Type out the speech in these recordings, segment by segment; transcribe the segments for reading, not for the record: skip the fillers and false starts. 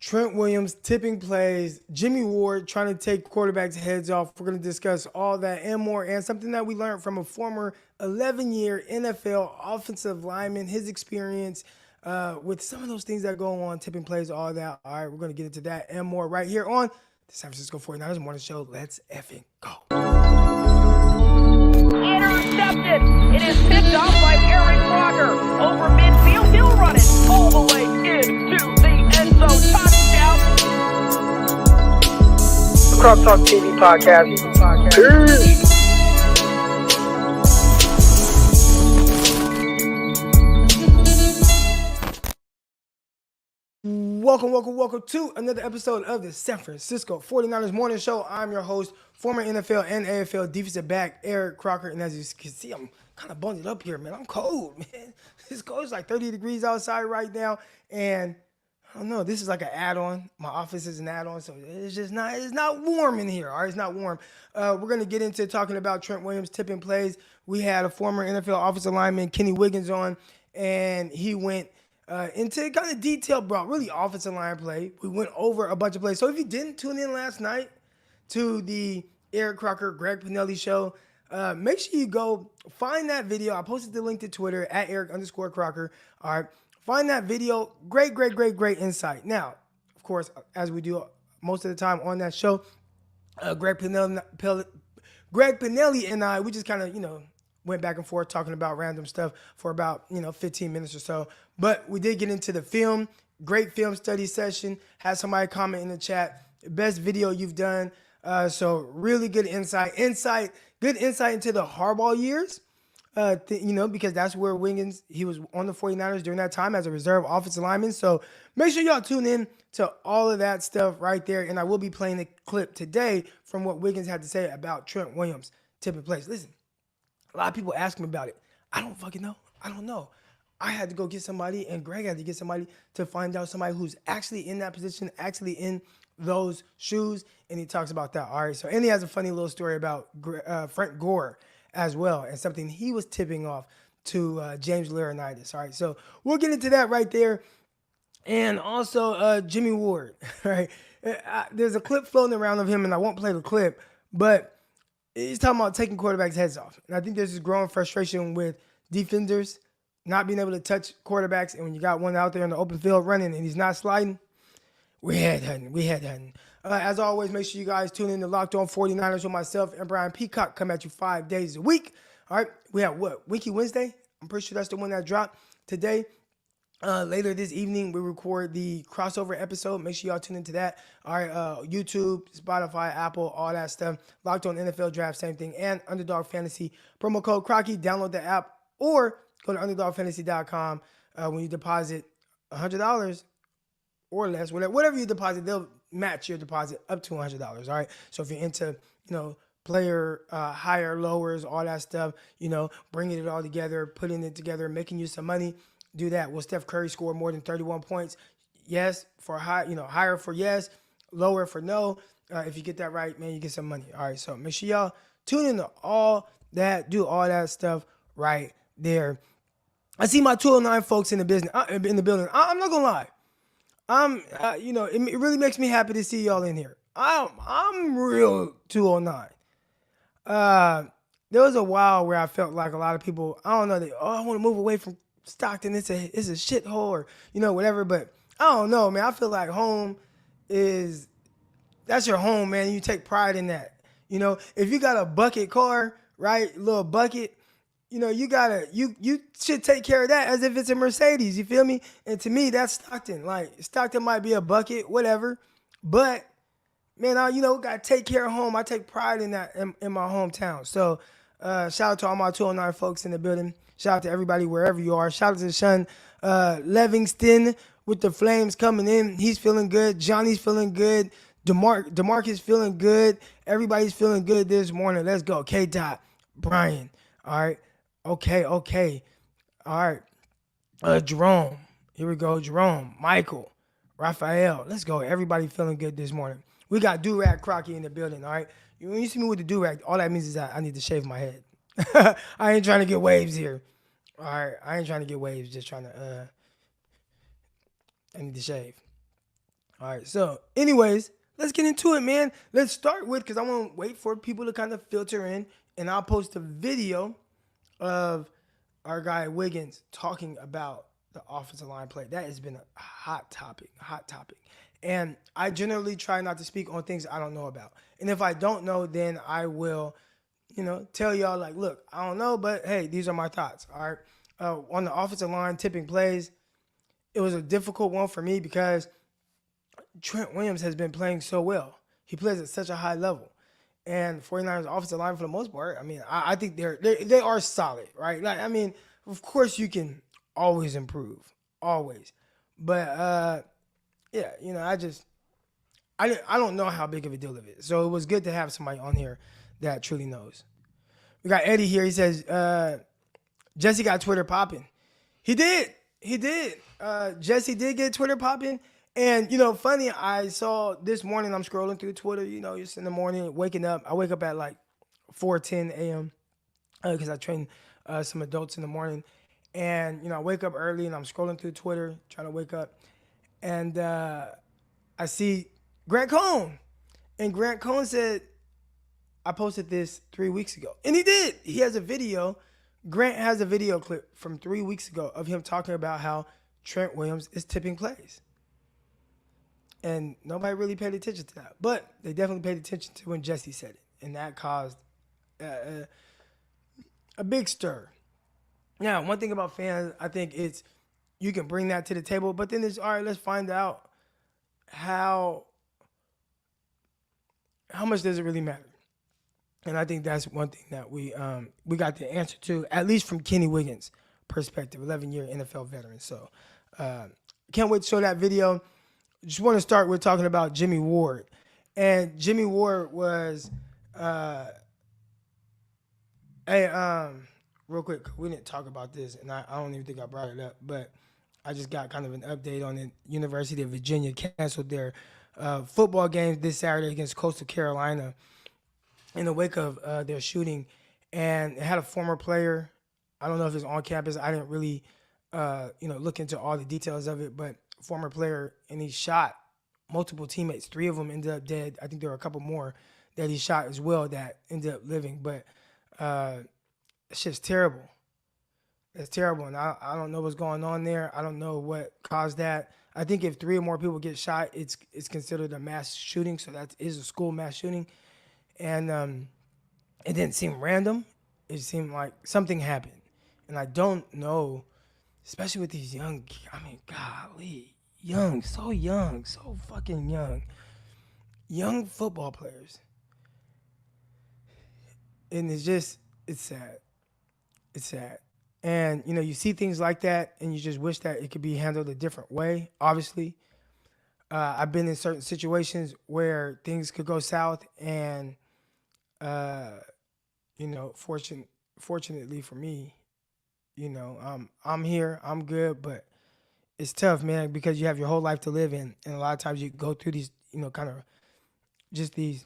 Trent Williams tipping plays, Jimmie Ward trying to take quarterbacks' heads off. We're going to discuss all that and more, and something that we learned from a former 11-year NFL offensive lineman, his experience with some of those things that go on, tipping plays, all that. All right, we're going to get into that and more right here on the San Francisco 49ers Morning Show. Let's effing go. Intercepted. It is picked off by Aaron Crocker. Over midfield, he'll run it all the way into the end zone. Touchdown. Crosstalk TV podcast. Peace. Welcome to another episode of the San Francisco 49ers Morning Show. I'm your host, former NFL and AFL defensive back, Eric Crocker. And as you can see, I'm kind of bundled up here, man. I'm cold, man. It's cold. It's like 30 degrees outside right now. And I don't know, this is like an add-on. My office is an add-on, so it's not warm in here. All right, it's not warm. We're going to get into talking about Trent Williams tipping plays. We had a former NFL offensive lineman, Kenny Wiggins, on, and he went into kind of detail, bro, really offensive line play. We went over a bunch of plays. So if you didn't tune in last night to the Eric Crocker, Greg Pinelli show, make sure you go find that video. I posted the link to Twitter at Eric_Crocker. All right. Find that video. Great insight. Now, of course, as we do most of the time on that show, Greg Pinelli and I, we just kind of, went back and forth talking about random stuff for about, 15 minutes or so. But we did get into the film. Great film study session. Had somebody comment in the chat. Best video you've done. So really good insight. Good insight into the Harbaugh years. Because that's where Wiggins, he was on the 49ers during that time as a reserve offensive lineman. So make sure y'all tune in to all of that stuff right there. And I will be playing a clip today from what Wiggins had to say about Trent Williams tipping plays. Listen, a lot of people ask me about it. I don't fucking know. I don't know. I had to go get somebody, and Greg had to get somebody to find out somebody who's actually in that position, actually in those shoes, and he talks about that. All right, so and he has a funny little story about Frank Gore as well, and something he was tipping off to James Laurinaitis. All right, so we'll get into that right there. And also Jimmie Ward, right? There's a clip floating around of him, and I won't play the clip, but he's talking about taking quarterbacks' heads off. And I think there's this growing frustration with defenders not being able to touch quarterbacks. And when you got one out there in the open field running and he's not sliding, we head hunting. As always, make sure you guys tune in to Locked On 49ers with myself and Brian Peacock. Come at you 5 days a week. All right, we have what? Winky Wednesday? I'm pretty sure that's the one that dropped today. Later this evening, we record the crossover episode. Make sure y'all tune into that. All right, YouTube, Spotify, Apple, all that stuff. Locked On NFL Draft, same thing. And Underdog Fantasy. Promo code Crocky. Download the app or go to UnderdogFantasy.com. When you deposit $100 or less, whatever you deposit, they'll match your deposit up to $100. All right. So if you're into, player higher, lowers, all that stuff, bringing it all together, putting it together, making you some money. Do that. Will Steph Curry score more than 31 points? Yes, for higher for yes, lower for no. If you get that right, man, you get some money. All right, so make sure y'all tune into all that, do all that stuff right there. I see my 209 folks in the building. I'm not gonna lie. It really makes me happy to see y'all in here. I'm real 209. There was a while where I felt like a lot of people, I don't know, I want to move away from Stockton, it's a shithole or whatever, but I don't know, man. I feel like home that's your home, man. You take pride in that. If you got a bucket car, right, little bucket, you should take care of that as if it's a Mercedes. You feel me? And to me, that's Stockton. Like Stockton might be a bucket, whatever, but man, gotta take care of home. I take pride in that in my hometown. So shout out to all my 209 folks in the building. Shout out to everybody wherever you are. Shout out to Sean Livingston with the Flames coming in. He's feeling good. Johnny's feeling good. DeMarcus feeling good. Everybody's feeling good this morning. Let's go. K-Dot. Brian. All right. Okay. All right. Jerome. Here we go. Jerome. Michael. Raphael. Let's go. Everybody feeling good this morning. We got Do-Rag Crocky in the building. All right. When you see me with the Do-Rag, all that means is that I need to shave my head. I ain't trying to get waves here. All right, I ain't trying to get waves. Just trying to. I need to shave. All right. So, anyways, let's get into it, man. Let's start with, because I want to wait for people to kind of filter in, and I'll post a video of our guy Wiggins talking about the offensive line play. That has been a hot topic. And I generally try not to speak on things I don't know about. And if I don't know, then I will, tell y'all like, look, I don't know, but hey, these are my thoughts. All right. On the offensive line, tipping plays, it was a difficult one for me because Trent Williams has been playing so well. He plays at such a high level. And 49ers offensive line, for the most part, I mean, I think they are solid, right? Like, I mean, of course you can always improve, always. But, yeah, I don't know how big of a deal it is. So it was good to have somebody on here that truly knows. We got Eddie here. He says, Jesse got Twitter popping. He did. Jesse did get Twitter popping. And, funny, I saw this morning, I'm scrolling through Twitter, just in the morning, waking up. I wake up at like 4:10 a.m. Because I train some adults in the morning. And, I wake up early and I'm scrolling through Twitter, trying to wake up. And I see Grant Cohn. And Grant Cohn said, I posted this 3 weeks ago. And he did. He has a video. Grant has a video clip from 3 weeks ago of him talking about how Trent Williams is tipping plays. And nobody really paid attention to that. But they definitely paid attention to when Jesse said it. And that caused a big stir. Now, one thing about fans, I think it's you can bring that to the table. But then it's, all right, let's find out how much does it really matter? And I think that's one thing that we got the answer to, at least from Kenny Wiggins' perspective, 11-year NFL veteran. So can't wait to show that video. Just want to start with talking about Jimmie Ward. And Jimmie Ward was, real quick, we didn't talk about this, and I don't even think I brought it up, but I just got kind of an update on the University of Virginia canceled their football games this Saturday against Coastal Carolina in the wake of their shooting. And it had a former player. I don't know if it's on campus. I didn't really, look into all the details of it, but former player, and he shot multiple teammates. 3 of them ended up dead. I think there were a couple more that he shot as well that ended up living. But it's just terrible. It's terrible, and I don't know what's going on there. I don't know what caused that. I think if 3 or more people get shot, it's considered a mass shooting, so that is a school mass shooting. And it didn't seem random. It seemed like something happened. And I don't know, especially with these young, golly, so fucking young football players. And it's sad. It's sad. And, you see things like that and you just wish that it could be handled a different way, obviously. I've been in certain situations where things could go south and, fortunately for me, I'm here, I'm good, but it's tough, man, because you have your whole life to live in. And a lot of times you go through these, kind of just these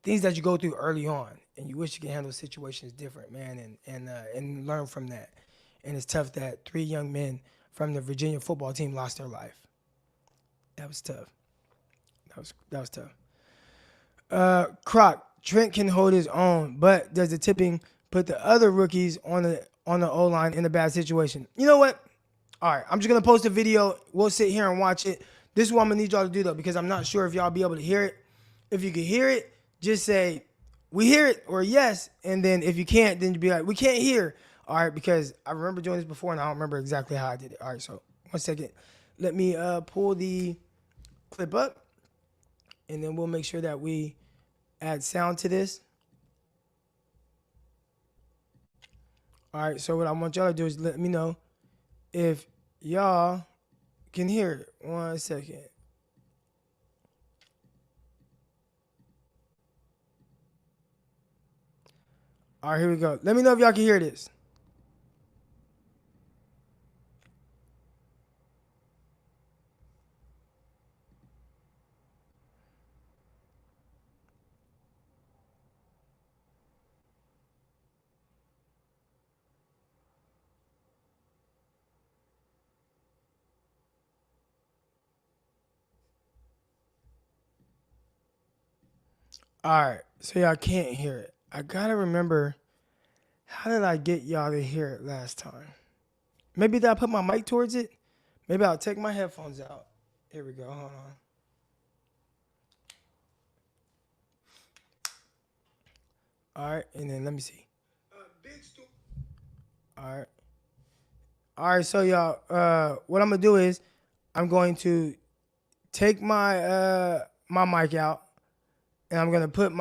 things that you go through early on. And you wish you could handle situations different, man, and learn from that. And it's tough that 3 young men from the Virginia football team lost their life. That was tough. That was tough. Croc, Trent can hold his own, but does the tipping put the other rookies on the O-line in a bad situation? You know what? All right, I'm just gonna post a video. We'll sit here and watch it. This is what I'm gonna need y'all to do though, because I'm not sure if y'all be able to hear it. If you can hear it, just say, we hear it, or yes, and then if you can't, then you be like, we can't hear. All right, because I remember doing this before, and I don't remember exactly how I did it. All right, so 1 second. Let me pull the clip up, and then we'll make sure that we add sound to this. All right, so what I want y'all to do is let me know if y'all can hear it. 1 second. All right, here we go. Let me know if y'all can hear this. All right, so y'all can't hear it. I gotta remember, how did I get y'all to hear it last time? Maybe did I put my mic towards it? Maybe I'll take my headphones out. Here we go. Hold on. All right, and then let me see. All right. All right, so y'all, what I'm gonna do is I'm going to take my mic out, and I'm gonna take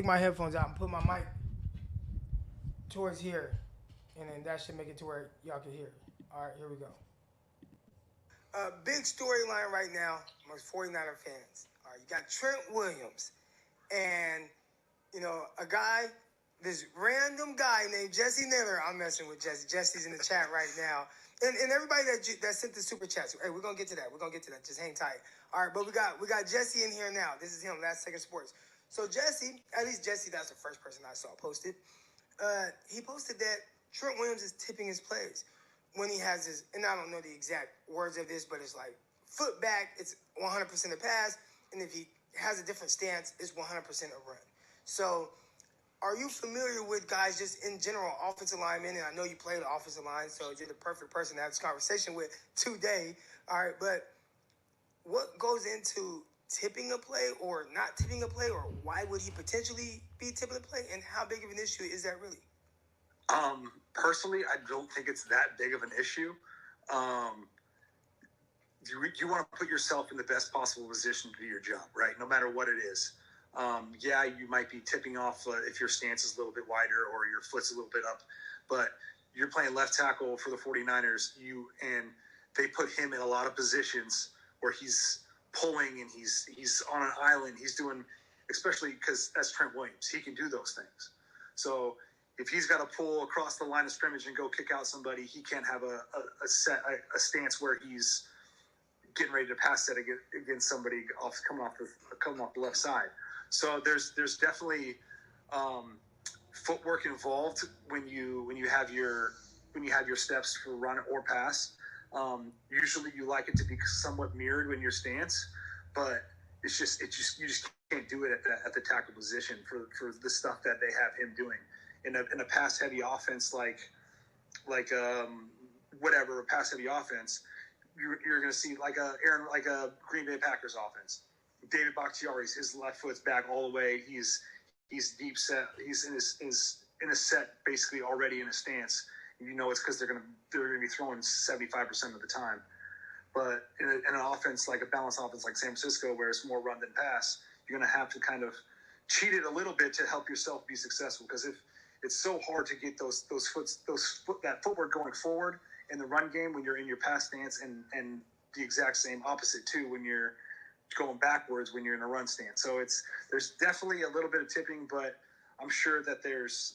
my headphones out and put my mic towards here, and then that should make it to where y'all can hear it. All right, here we go. Big storyline right now amongst 49er fans. All right, you got Trent Williams, and this random guy named Jesse Naylor. I'm messing with Jesse. Jesse's in the chat right now. And everybody that sent the super chats. Hey, we're gonna get to that. Just hang tight. All right, but we got Jesse in here now. This is him, Last Second Sports. So Jesse, at least Jesse, that's the first person I saw posted. He posted that Trent Williams is tipping his plays when he has his, and I don't know the exact words of this, but it's like foot back, it's 100% a pass, and if he has a different stance, it's 100% a run. So, are you familiar with guys just in general, offensive linemen? And I know you play the offensive line, so you're the perfect person to have this conversation with today. All right, but what goes into tipping a play or not tipping a play, or why would he potentially be tipping a play, and how big of an issue is that really? Personally, I don't think it's that big of an issue. You want to put yourself in the best possible position to do your job, right? No matter what it is. Yeah, you might be tipping off if your stance is a little bit wider or your foot's a little bit up, but you're playing left tackle for the 49ers, and they put him in a lot of positions where he's pulling and he's on an island. He's doing, especially because that's Trent Williams, he can do those things. So if he's got to pull across the line of scrimmage and go kick out somebody, he can't have a stance where he's getting ready to pass that against somebody coming off the left side. So there's definitely footwork involved when you have your steps for run or pass. Usually you like it to be somewhat mirrored when your stance, but you just can't do it at the tackle position for the stuff that they have him doing in a pass heavy offense like whatever a pass heavy offense. You're going to see like a Green Bay Packers offense. David Bakhtiari's, his left foot's back all the way. He's deep set. He's in a set basically already in a stance. You know it's because they're gonna be throwing 75% of the time. But in an offense like a balanced offense like San Francisco, where it's more run than pass, you're gonna have to kind of cheat it a little bit to help yourself be successful. Because if it's so hard to get that footwork going forward in the run game when you're in your pass stance, and the exact same opposite too when you're going backwards when you're in a run stance. So there's definitely a little bit of tipping, but I'm sure that there's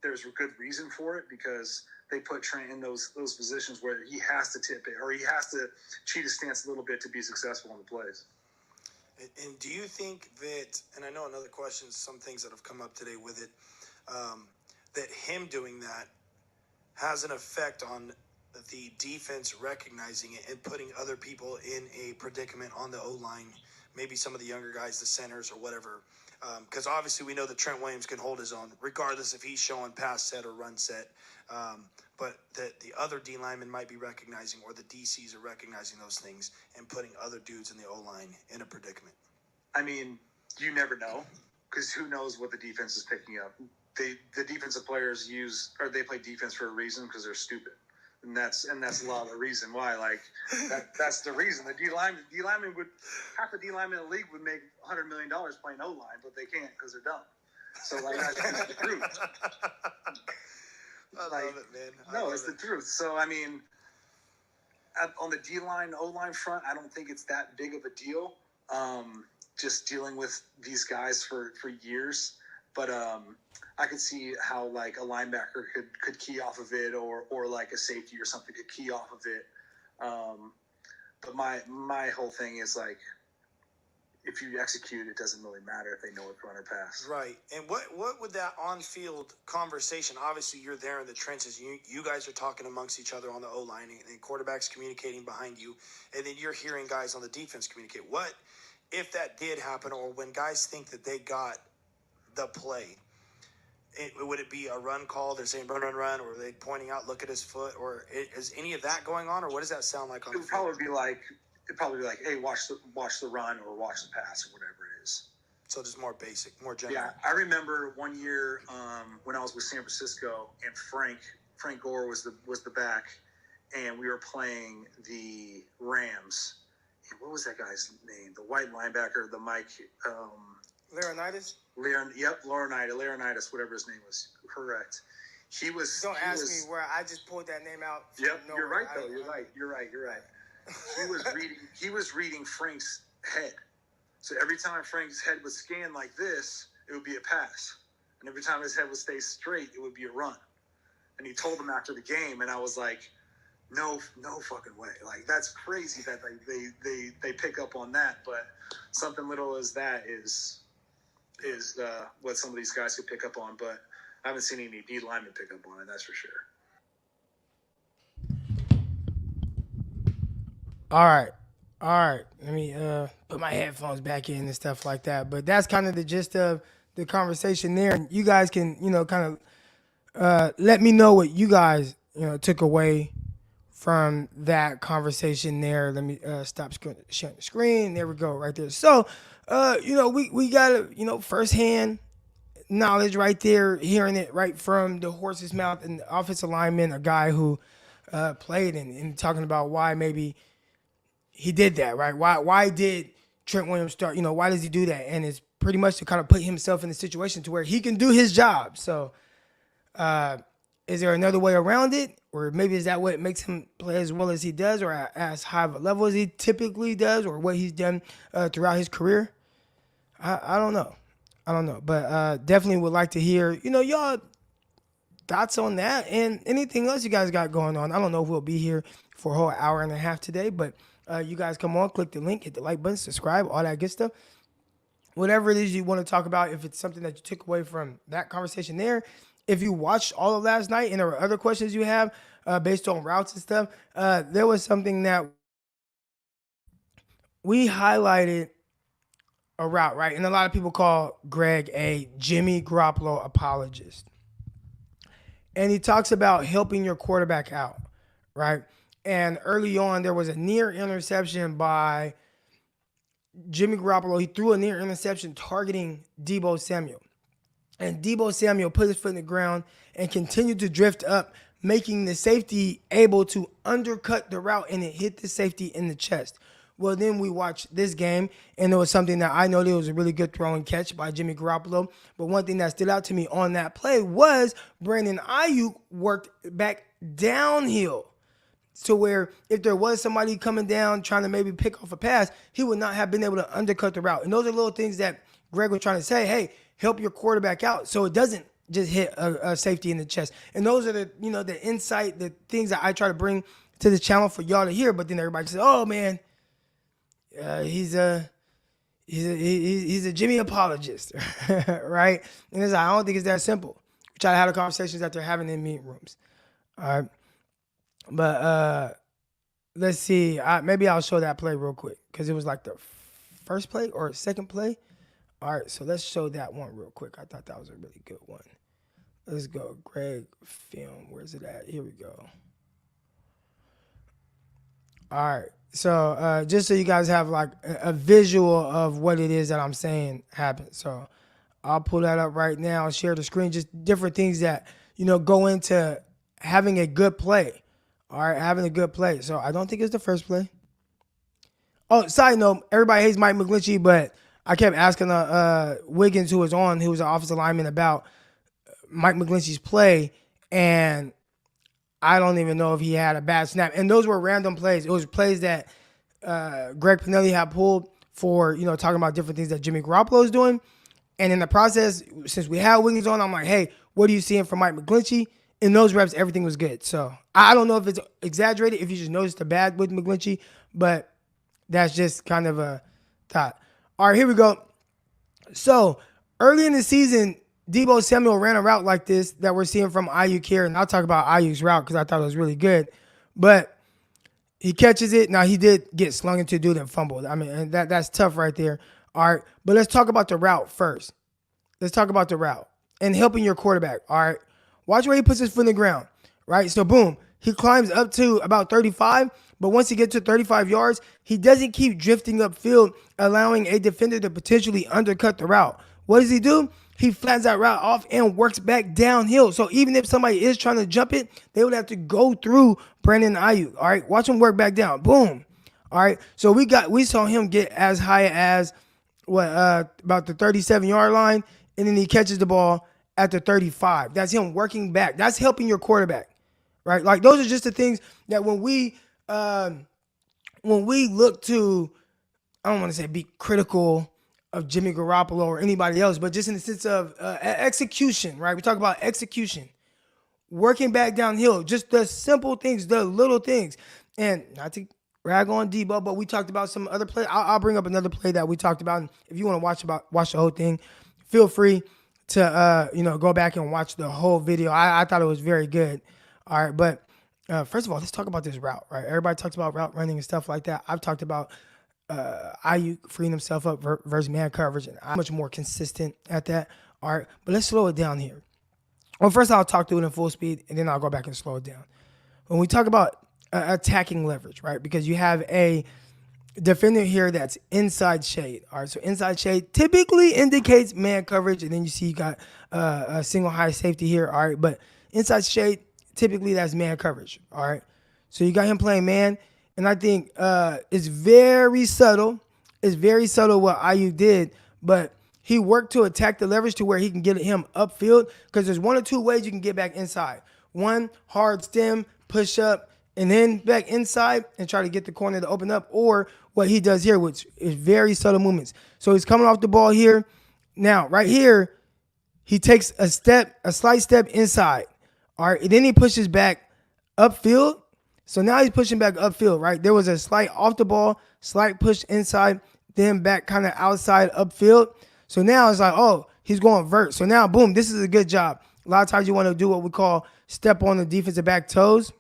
a good reason for it, because they put Trent in those positions where he has to tip it or he has to cheat his stance a little bit to be successful on the plays. And do you think that, and I know another question, some things that have come up today with it, that him doing that has an effect on the defense recognizing it and putting other people in a predicament on the O-line, maybe some of the younger guys, the centers or whatever, because obviously we know that Trent Williams can hold his own regardless if he's showing pass set or run set, but that the other D linemen might be recognizing, or the DCs are recognizing those things and putting other dudes in the O-line in a predicament. I mean, you never know, because who knows what the defense is picking up. The defensive players they play defense for a reason, because they're stupid. And that's a lot of the reason why. Like that's the reason. The D lineman would, half the D linemen in the league would make $100 million playing O line, but they can't because they're dumb. So like that's the truth. I love it, man. It's the truth. So I mean, on the D line O line front, I don't think it's that big of a deal. Just dealing with these guys for years, but I could see how like a linebacker could key off of it, or like a safety or something could key off of it. But my whole thing is like, if you execute, it doesn't really matter if they know it's run or pass. Right. And what would that on-field conversation, obviously you're there in the trenches, you guys are talking amongst each other on the O-line, and quarterbacks communicating behind you, and then you're hearing guys on the defense communicate. What if that did happen, or when guys think that they got the play, would it be a run call? They're saying run, or are they pointing out, look at his foot, or is any of that going on, or what does that sound like on It the would field? probably be like, hey, watch the run or watch the pass or whatever it is. So just more basic, more general. Yeah, I remember one year when I was with San Francisco and Frank Gore was the back, and we were playing the Rams. And what was that guy's name? The white linebacker, the Mike. Laurinaitis? Laurinaitis, whatever his name was. Correct. Don't ask me where I just pulled that name out. Yep, you're right though. You're right. He was reading Frank's head. So every time Frank's head would scan like this, it would be a pass. And every time his head would stay straight, it would be a run. And he told him after the game, and I was like, no fucking way. Like, that's crazy that they pick up on that. But something little as that is what some of these guys could pick up on. But I haven't seen any D linemen pick up on it, that's for sure. All right. Let me put my headphones back in and stuff like that. But that's kind of the gist of the conversation there. And you guys can, kind of let me know what you guys, took away from that conversation there. Let me stop sharing the screen. There we go, right there. So, we got firsthand knowledge right there, hearing it right from the horse's mouth, and the offensive lineman, a guy who played and talking about why maybe he did that, right? Why did Trent Williams start? Why does he do that? And it's pretty much to kind of put himself in a situation to where he can do his job. So is there another way around it? Or maybe is that what makes him play as well as he does, or as high of a level as he typically does, or what he's done throughout his career? I don't know. But definitely would like to hear, y'all thoughts on that and anything else you guys got going on. I don't know if we'll be here for a whole hour and a half today, but you guys come on, click the link, hit the like button, subscribe, all that good stuff. Whatever it is you want to talk about, if it's something that you took away from that conversation there, if you watched all of last night and there were other questions you have based on routes and stuff, there was something that we highlighted a route, right? And a lot of people call Greg a Jimmy Garoppolo apologist. And he talks about helping your quarterback out, right? And early on, there was a near interception by Jimmy Garoppolo. He threw a near interception targeting Deebo Samuel. And Deebo Samuel put his foot in the ground and continued to drift up, making the safety able to undercut the route, and it hit the safety in the chest. Well, then we watched this game, and it was something that I know there was a really good throw and catch by Jimmy Garoppolo. But one thing that stood out to me on that play was Brandon Ayuk worked back downhill to where if there was somebody coming down trying to maybe pick off a pass, he would not have been able to undercut the route. And those are little things that Greg was trying to say, hey, help your quarterback out so it doesn't just hit a safety in the chest. And those are the insight, the things that I try to bring to the channel for y'all to hear. But then everybody says, oh, man, he's a Jimmy apologist, right? And it's like, I don't think it's that simple. We try to have the conversations that they're having in meeting rooms. All right. But let's see. Maybe I'll show that play real quick because it was like the first play or second play. All right, so let's show that one real quick. I thought that was a really good one. Let's go. Greg film. Where's it at? Here we go. All right. So just so you guys have like a visual of what it is that I'm saying happened. So I'll pull that up right now, share the screen, just different things that, go into having a good play. All right, having a good play. So I don't think it's the first play. Oh, side note, everybody hates Mike McGlinchey, but I kept asking Wiggins, who was an offensive lineman, about Mike McGlinchey's play, and I don't even know if he had a bad snap. And those were random plays. It was plays that Greg Pinelli had pulled for, talking about different things that Jimmy Garoppolo is doing. And in the process, since we had Wiggins on, I'm like, hey, what are you seeing from Mike McGlinchey? In those reps, everything was good. So I don't know if it's exaggerated, if you just noticed the bad with McGlinchey, but that's just kind of a thought. All right, here we go. So early in the season, Deebo Samuel ran a route like this that we're seeing from Ayuk here, and I'll talk about Ayuk's route because I thought it was really good. But He catches it. Now, he did get slung into dude and fumbled. I mean, and that's tough right there. All right. But let's talk about the route first. Let's talk about the route and helping your quarterback. All right. Watch where he puts his foot in the ground. Right. So, boom. He climbs up to about 35. But once he gets to 35 yards, he doesn't keep drifting upfield, allowing a defender to potentially undercut the route. What does he do? He flattens that route off and works back downhill. So even if somebody is trying to jump it, they would have to go through Brandon Ayuk. All right, watch him work back down. Boom. All right, so we saw him get as high as about the 37-yard line, and then he catches the ball at the 35. That's him working back. That's helping your quarterback, right? Like those are just the things that when we look to, I don't want to say be critical of Jimmy Garoppolo or anybody else, but just in the sense of execution, right? We talk about execution, working back downhill, just the simple things, the little things. And not to rag on Debo, but we talked about some other play. I'll bring up another play that we talked about. And if you want to watch the whole thing, feel free to go back and watch the whole video. I thought it was very good. All right, but first of all, let's talk about this route, right? Everybody talks about route running and stuff like that. I've talked about Ayuk freeing himself up versus man coverage, and I'm much more consistent at that. All right, but let's slow it down here. Well, first I'll talk through it in full speed, and then I'll go back and slow it down. When we talk about attacking leverage, right, because you have a defender here that's inside shade. All right, so inside shade typically indicates man coverage, and then you see you got a single high safety here. All right, but inside shade, typically that's man coverage. All right, so you got him playing man. And I think it's very subtle. It's very subtle what Ayuk did, but he worked to attack the leverage to where he can get him upfield because there's one or two ways you can get back inside. One, hard stem, push up, and then back inside and try to get the corner to open up, or what he does here, which is very subtle movements. So he's coming off the ball here. Now, right here, he takes a slight step inside. All right, and then he pushes back upfield. So now he's pushing back upfield, right? There was a slight off the ball, slight push inside, then back kind of outside upfield. So now it's like, oh, he's going vert. So now, boom, this is a good job. A lot of times you want to do what we call step on the defensive back toes.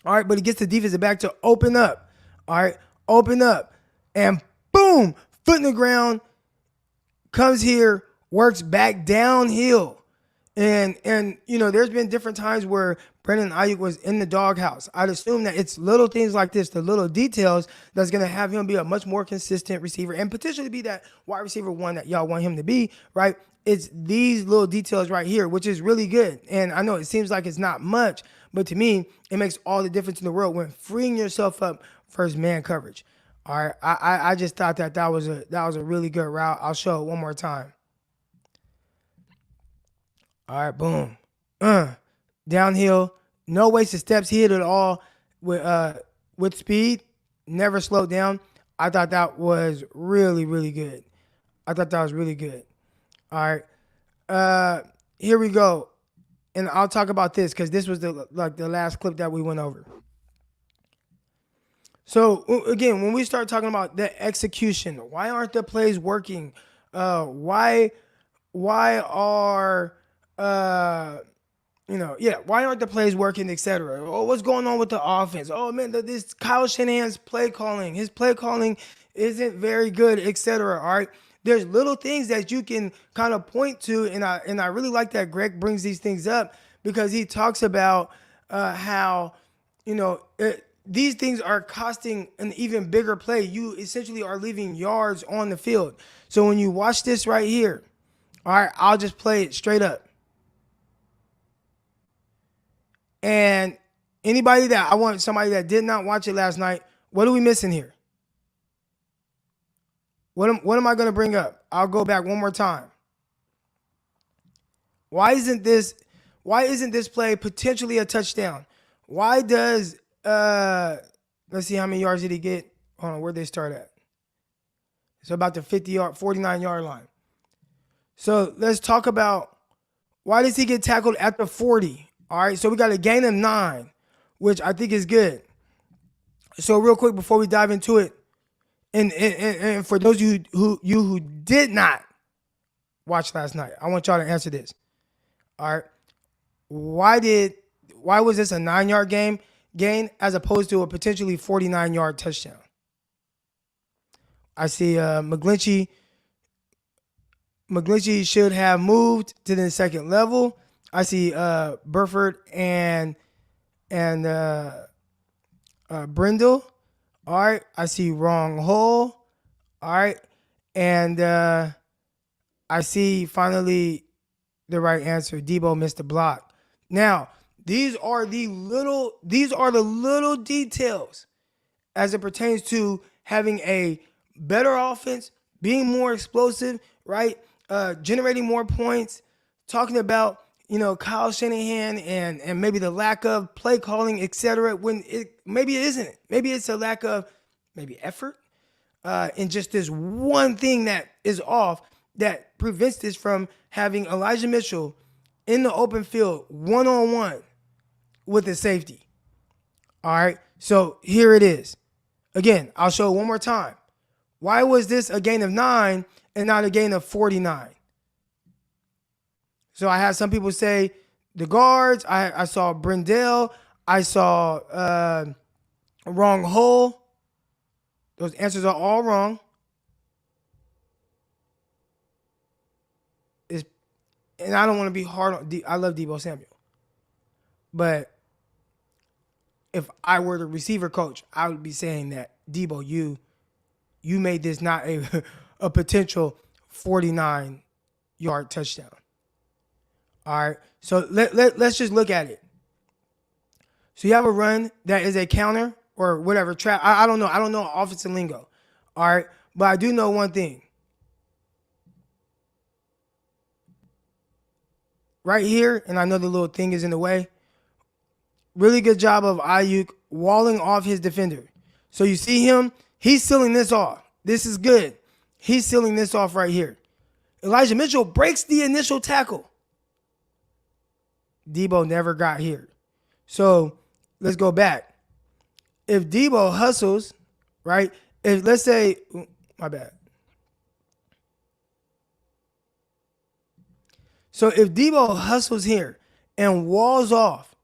All right, but he gets the defensive back to open up. All right, open up. And boom, foot in the ground, comes here, works back downhill. And there's been different times where Brandon Ayuk was in the doghouse. I'd assume that it's little things like this, the little details, that's going to have him be a much more consistent receiver and potentially be that wide receiver one that y'all want him to be, right? It's these little details right here, which is really good. And I know it seems like it's not much, but to me, it makes all the difference in the world when freeing yourself up versus man coverage. All right, I just thought that was a really good route. I'll show it one more time. All right, boom. Downhill, no wasted steps. He hit it all with speed, never slowed down. I thought that was really, really good. All right, here we go. And I'll talk about this because this was the last clip that we went over. So, again, when we start talking about the execution, why aren't the plays working? Why are why aren't the plays working, etc.? Oh, what's going on with the offense? Oh, man, this Kyle Shanahan's play calling. His play calling isn't very good, etc. All right? There's little things that you can kind of point to, and I really like that Greg brings these things up because he talks about how, these things are costing an even bigger play. You essentially are leaving yards on the field. So when you watch this right here, all right, I'll just play it straight up. And somebody that did not watch it last night, what are we missing here? What am I going to bring up? I'll go back one more time. Why isn't this play potentially a touchdown? Why does let's see how many yards did he get? Hold on, where'd they start at? So about the 49-yard line. So let's talk about why does he get tackled at the 40? All right, so we got a gain of 9, which I think is good. So real quick before we dive into it, and for those of you who did not watch last night, I want y'all to answer this. All right, why was this a 9-yard game? gain as opposed to a potentially 49-yard touchdown. I see McGlinchey should have moved to the second level. I see Burford and Brindle. All right. I see wrong hole. All right. And I see finally the right answer. Debo missed the block. Now, these are the little details as it pertains to having a better offense, being more explosive, right? Generating more points, talking about, Kyle Shanahan and maybe the lack of play calling, etc. When maybe it isn't. Maybe it's a lack of effort in just this one thing that is off that prevents this from having Elijah Mitchell in the open field one-on-one with the safety. All right, so here it is. Again, I'll show it one more time. Why was this a gain of 9 and not a gain of 49? So I had some people say the guards. I saw Brindle. I saw wrong hole. Those answers are all wrong. And I don't want to be hard on I love Debo Samuel. But if I were the receiver coach, I would be saying that, Debo, you made this not a potential 49-yard touchdown. All right, so let's just look at it. So you have a run that is a counter or whatever trap. I don't know. I don't know offensive lingo. All right, but I do know one thing. Right here, and I know the little thing is in the way. Really good job of Ayuk walling off his defender. So you see him, he's sealing this off. This is good. He's sealing this off right here. Elijah Mitchell breaks the initial tackle. Debo never got here. So let's go back. If Debo hustles, right? If let's say, my bad. So if Debo hustles here and walls off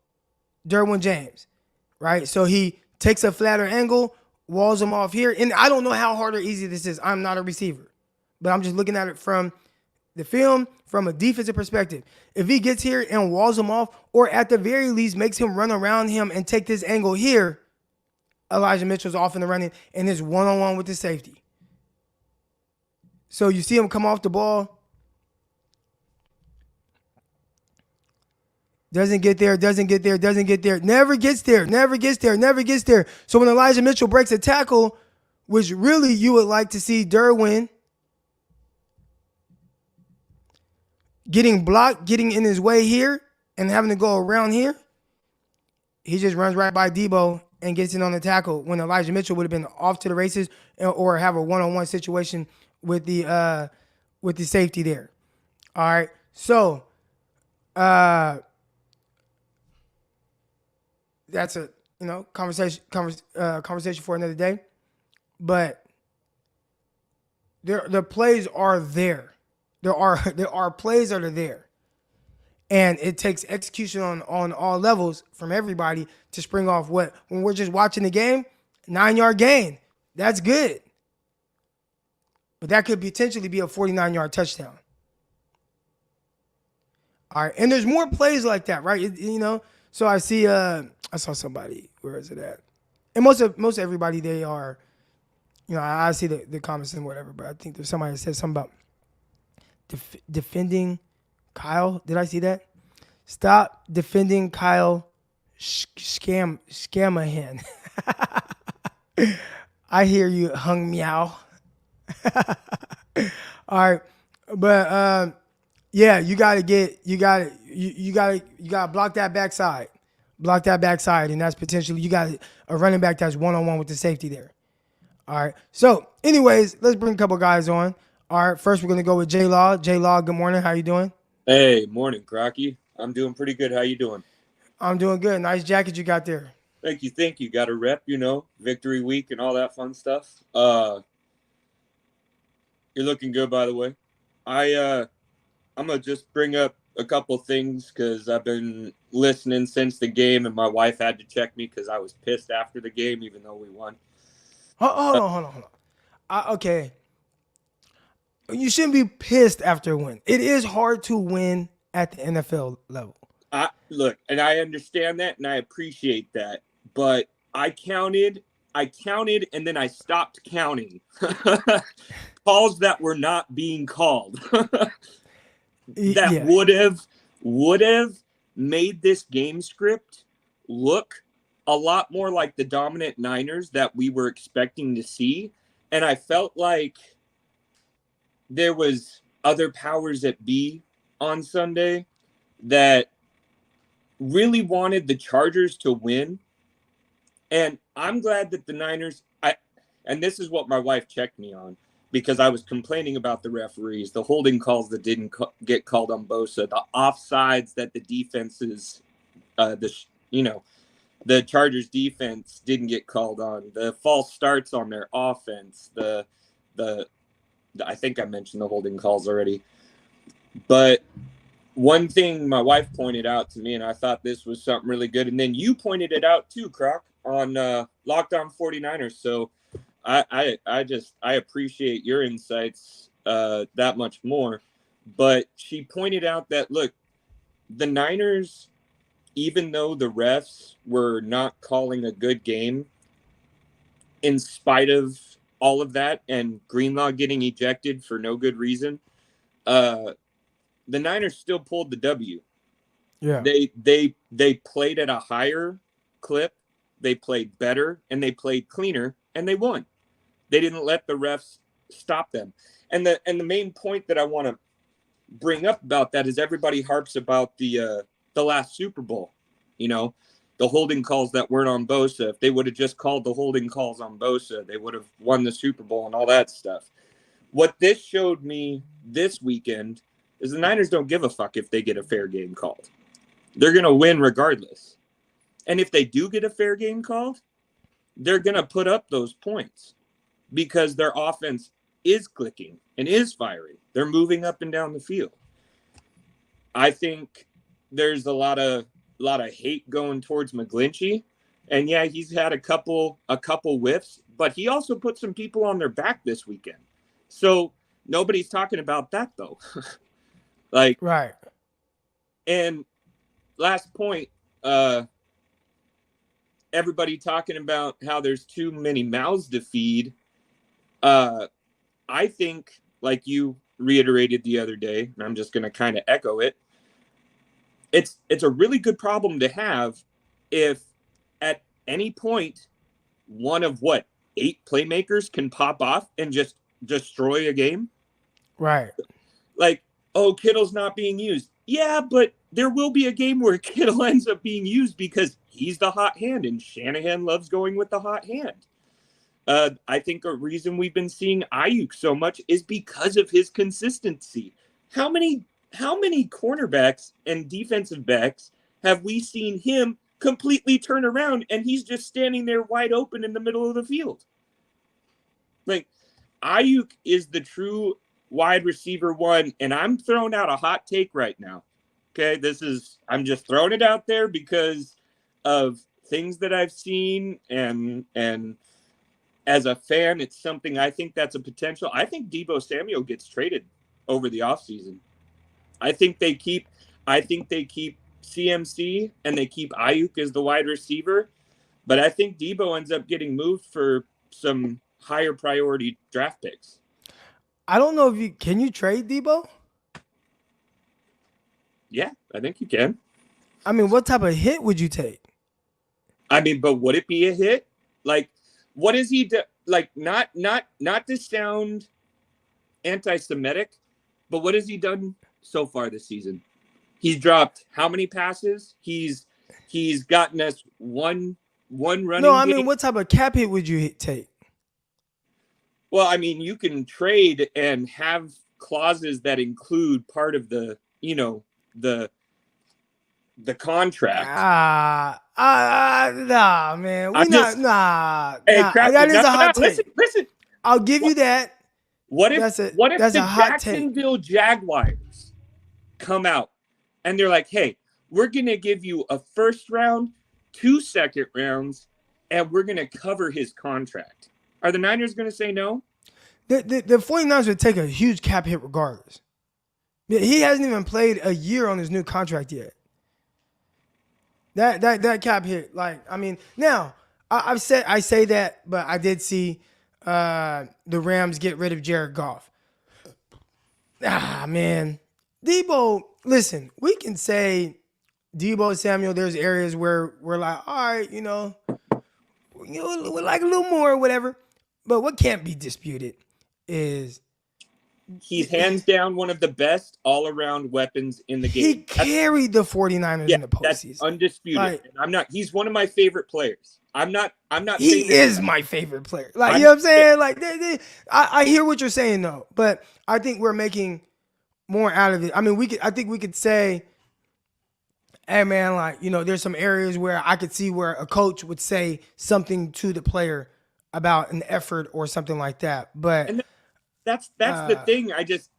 Derwin James, right? So he takes a flatter angle, walls him off here. And I don't know how hard or easy this is. I'm not a receiver. But I'm just looking at it from the film, from a defensive perspective. If he gets here and walls him off, or at the very least makes him run around him and take this angle here, Elijah Mitchell's off in the running and is one-on-one with the safety. So you see him come off the ball. Doesn't get there. Never gets there. So when Elijah Mitchell breaks a tackle, which really you would like to see Derwin getting blocked, getting in his way here, and having to go around here, he just runs right by Debo and gets in on the tackle when Elijah Mitchell would have been off to the races or have a one-on-one situation with the safety there. All right. So that's a conversation for another day. But the plays are there. There are plays that are there. And it takes execution on all levels from everybody to spring off when we're just watching the game, 9-yard gain. That's good. But that could potentially be a 49-yard touchdown. All right. And there's more plays like that, right? So I see I saw somebody, where is it at? And most everybody, they are, I see the comments and whatever, but I think there's somebody that said something about defending Kyle. Did I see that? Stop defending Kyle Scamahan. I hear you, Hung Meow. All right. But yeah, you gotta block that backside. Block that backside, and that's potentially, you got a running back that's one-on-one with the safety there. All right. So, anyways, let's bring a couple guys on. All right. First, we're gonna go with J Law. J Law, good morning. How you doing? Hey, morning, Crocky. I'm doing pretty good. How you doing? I'm doing good. Nice jacket you got there. Thank you. Got a rep, victory week and all that fun stuff. You're looking good, by the way. I'm gonna just bring up a couple things because I've been listening since the game, and my wife had to check me because I was pissed after the game, even though we won. Hold on. Okay. You shouldn't be pissed after a win. It is hard to win at the NFL level. Look, and I understand that, and I appreciate that, but I counted, and then I stopped counting calls that were not being called that would have made this game script look a lot more like the dominant Niners that we were expecting to see, and I felt like there was other powers that be on Sunday that really wanted the Chargers to win. And I'm glad that the Niners, and this is what my wife checked me on, because I was complaining about the referees, the holding calls that didn't get called on Bosa, the offsides that the defenses, the Chargers defense didn't get called on, the false starts on their offense, the I think I mentioned the holding calls already. But one thing my wife pointed out to me, and I thought this was something really good, and then you pointed it out too, Croc, on Locked On 49ers. So I appreciate your insights that much more. But she pointed out that, look, the Niners, even though the refs were not calling a good game, in spite of all of that and Greenlaw getting ejected for no good reason, the Niners still pulled the W. Yeah. They played at a higher clip, they played better, and they played cleaner, and they won. They didn't let the refs stop them. And the main point that I want to bring up about that is everybody harps about the last Super Bowl, the holding calls that weren't on Bosa. If they would have just called the holding calls on Bosa, they would have won the Super Bowl and all that stuff. What this showed me this weekend is the Niners don't give a fuck if they get a fair game called. They're going to win regardless. And if they do get a fair game called, they're going to put up those points because their offense is clicking and is firing. They're moving up and down the field. I think there's a lot of hate going towards McGlinchey. And yeah, he's had a couple whiffs, but he also put some people on their back this weekend. So nobody's talking about that though. Right. And last point, everybody talking about how there's too many mouths to feed. I think, like you reiterated the other day, and I'm just going to kind of echo it, it's a really good problem to have if at any point one of 8 playmakers can pop off and just destroy a game. Right. Like, oh, Kittle's not being used. Yeah, but there will be a game where Kittle ends up being used because he's the hot hand, and Shanahan loves going with the hot hand. I think a reason we've been seeing Ayuk so much is because of his consistency. How many cornerbacks and defensive backs have we seen him completely turn around and he's just standing there wide open in the middle of the field? Like, Ayuk is the true wide receiver one, and I'm throwing out a hot take right now. Okay, I'm just throwing it out there because of things that I've seen, and as a fan, it's something I think that's a potential. I think Deebo Samuel gets traded over the offseason. I think they keep CMC and they keep Ayuk as the wide receiver, but I think Deebo ends up getting moved for some higher priority draft picks. I don't know if can you trade Deebo? Yeah, I think you can. I mean, what type of hit would you take? I mean, but would it be a hit? Like, what is he do? Like, not to sound anti-Semitic, but what has he done so far this season? He's dropped how many passes? He's gotten us one running. No, I game. mean, what type of cap hit would you take? Well, I mean, you can trade and have clauses that include part of the contract. Nah, man. Hey, That is a hot take. Listen. I'll give you that. What if That's the a hot take. Jacksonville Jaguars come out and they're like, hey, we're going to give you a first round, 2 second rounds, and we're going to cover his contract. Are the Niners going to say no? The 49ers would take a huge cap hit regardless. He hasn't even played a year on his new contract yet. That cap hit, like, I mean, now I say that, but I did see the Rams get rid of Jared Goff. Man, Debo. Listen, we can say Debo Samuel. There's areas where we're like, all right, we like a little more or whatever. But what can't be disputed is he's hands down one of the best all-around weapons in the game. He carried the 49ers in the postseason. That's undisputed. Like, he's one of my favorite players. I'm not he is my favorite player. Like, you know what I'm saying? Like, I hear what you're saying though, but I think we're making more out of it. I mean, I think we could say, hey man, like, there's some areas where I could see where a coach would say something to the player about an effort or something like that. But that's the thing. I just,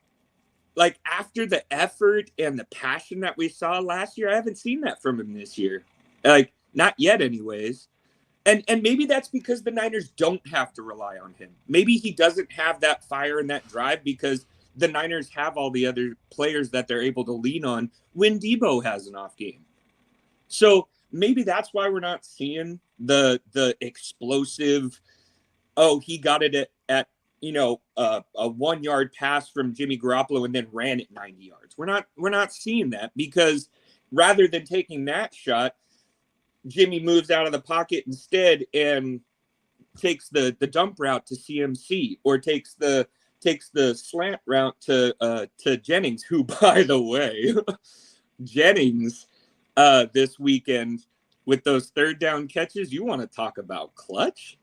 like, after the effort and the passion that we saw last year, I haven't seen that from him this year. Like, not yet anyways. And maybe that's because the Niners don't have to rely on him. Maybe he doesn't have that fire and that drive because the Niners have all the other players that they're able to lean on when Debo has an off game. So maybe that's why we're not seeing the explosive, he got it at a 1 yard pass from Jimmy Garoppolo and then ran it 90 yards. We're not seeing that because rather than taking that shot, Jimmy moves out of the pocket instead and takes the dump route to CMC or takes the slant route to Jennings, who, by the way, Jennings this weekend with those third down catches, you want to talk about clutch?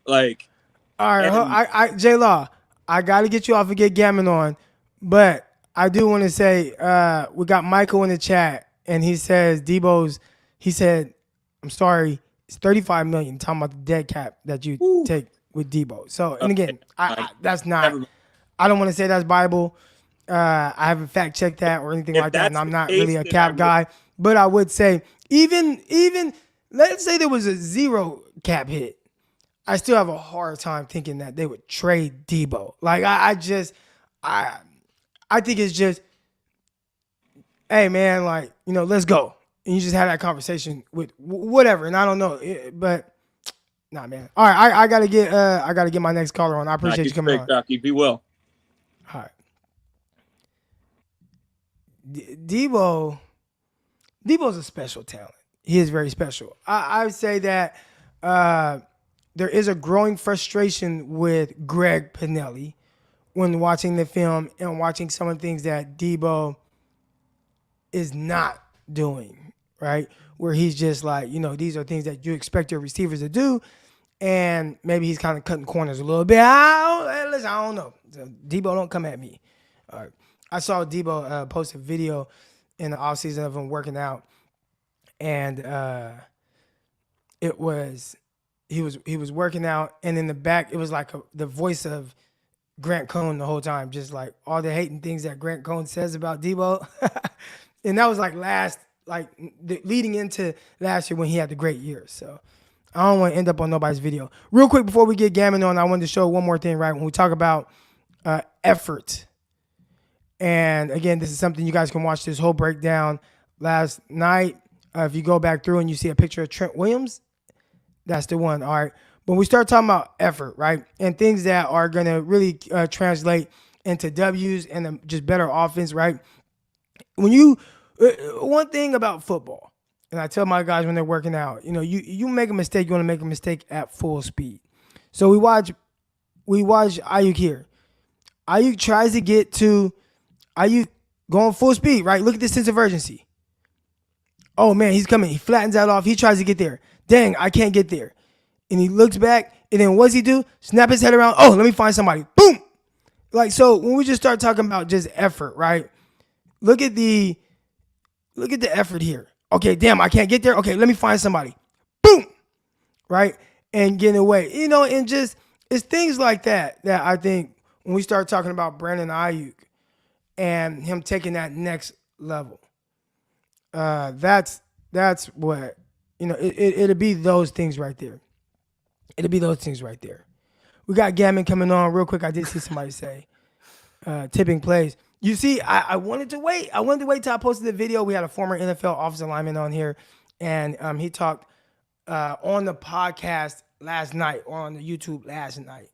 Like, all right, J-Law, I got to get you off and get Gammon on, but I do want to say we got Michael in the chat, and he says he said, I'm sorry, it's $35 million, talking about the dead cap that you take with Debo. So, and again, that's not, I don't want to say that's Bible. I haven't fact checked that or anything like that, and I'm not really a cap guy. But I would say, even let's say there was a 0 cap hit, I still have a hard time thinking that they would trade Debo. Like, I think it's just, hey man, like, let's go. And you just have that conversation with whatever. And I don't know, but nah, man. All right, I gotta get my next caller on. I appreciate you coming on. Doc, be well. All right. Debo's a special talent. He is very special. I would say that there is a growing frustration with Greg Pinelli when watching the film and watching some of the things that Debo is not doing, right? Where he's just like, these are things that you expect your receivers to do, and maybe he's kind of cutting corners a little bit. I don't know. Debo, don't come at me. All right. I saw Debo post a video in the offseason of him working out, and he was working out, and in the back it was like the voice of Grant Cohn the whole time, just like all the hating things that Grant Cohn says about Debo. And that was leading into last year when he had the great year. So I don't want to end up on nobody's video. Real quick before we get Gammon on, I wanted to show one more thing, right? When we talk about effort, and again, this is something you guys can watch this whole breakdown last night. If you go back through and you see a picture of Trent Williams, that's the one. All right. But we start talking about effort, right? And things that are going to really translate into W's and just better offense, right? When one thing about football, and I tell my guys when they're working out, you make a mistake, you want to make a mistake at full speed. So we watch Ayuk here. Ayuk tries to get to Ayuk going full speed, right? Look at the sense of urgency. Oh man, he's coming. He flattens that off. He tries to get there. Dang, I can't get there. And he looks back, and then what does he do? Snap his head around. Oh, let me find somebody. Boom! Like, so when we just start talking about just effort, right? Look at the effort here. Okay, damn, I can't get there. Okay, let me find somebody. Boom! Right? And getting away. And just, it's things like that I think when we start talking about Brandon Ayuk and him taking that next level, That's what it'll be those things right there. It'll be those things right there. We got Gammon coming on real quick. I did see somebody say tipping plays. You see, I wanted to wait. I wanted to wait till I posted the video. We had a former NFL offensive lineman on here, and he talked on the podcast last night, or on the YouTube last night.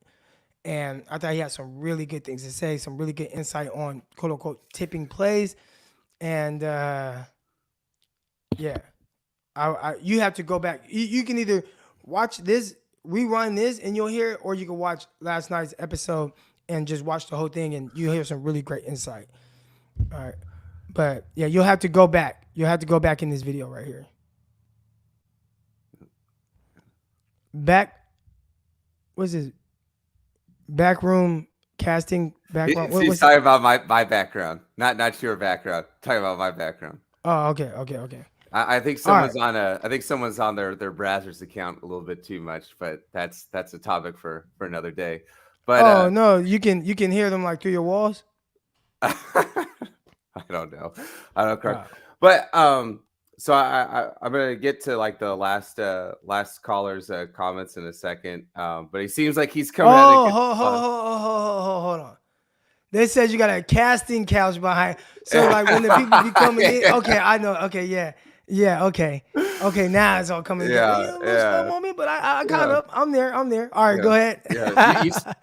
And I thought he had some really good things to say, some really good insight on quote-unquote tipping plays. And, yeah, you have to go back. You can either watch this, rerun this, and you'll hear it, or you can watch last night's episode and just watch the whole thing, and you'll hear some really great insight. All right. But, yeah, you'll have to go back. You'll have to go back in this video right here. What's this? Backroom casting background. He's talking about my background, not your background. Talking about my background. Oh, okay. I think someone's on their Brazzers account a little bit too much, but that's a topic for another day. But no, you can hear them like through your walls. I don't know. But so I'm gonna get to like the last caller's comments in a second. But he seems like he's coming. Hold on. They said you got a casting couch behind. So like when the people be coming in, okay, I know. Okay, yeah, okay. Now it's all coming together. Slow moment, but I caught up. I'm there. All right, go ahead.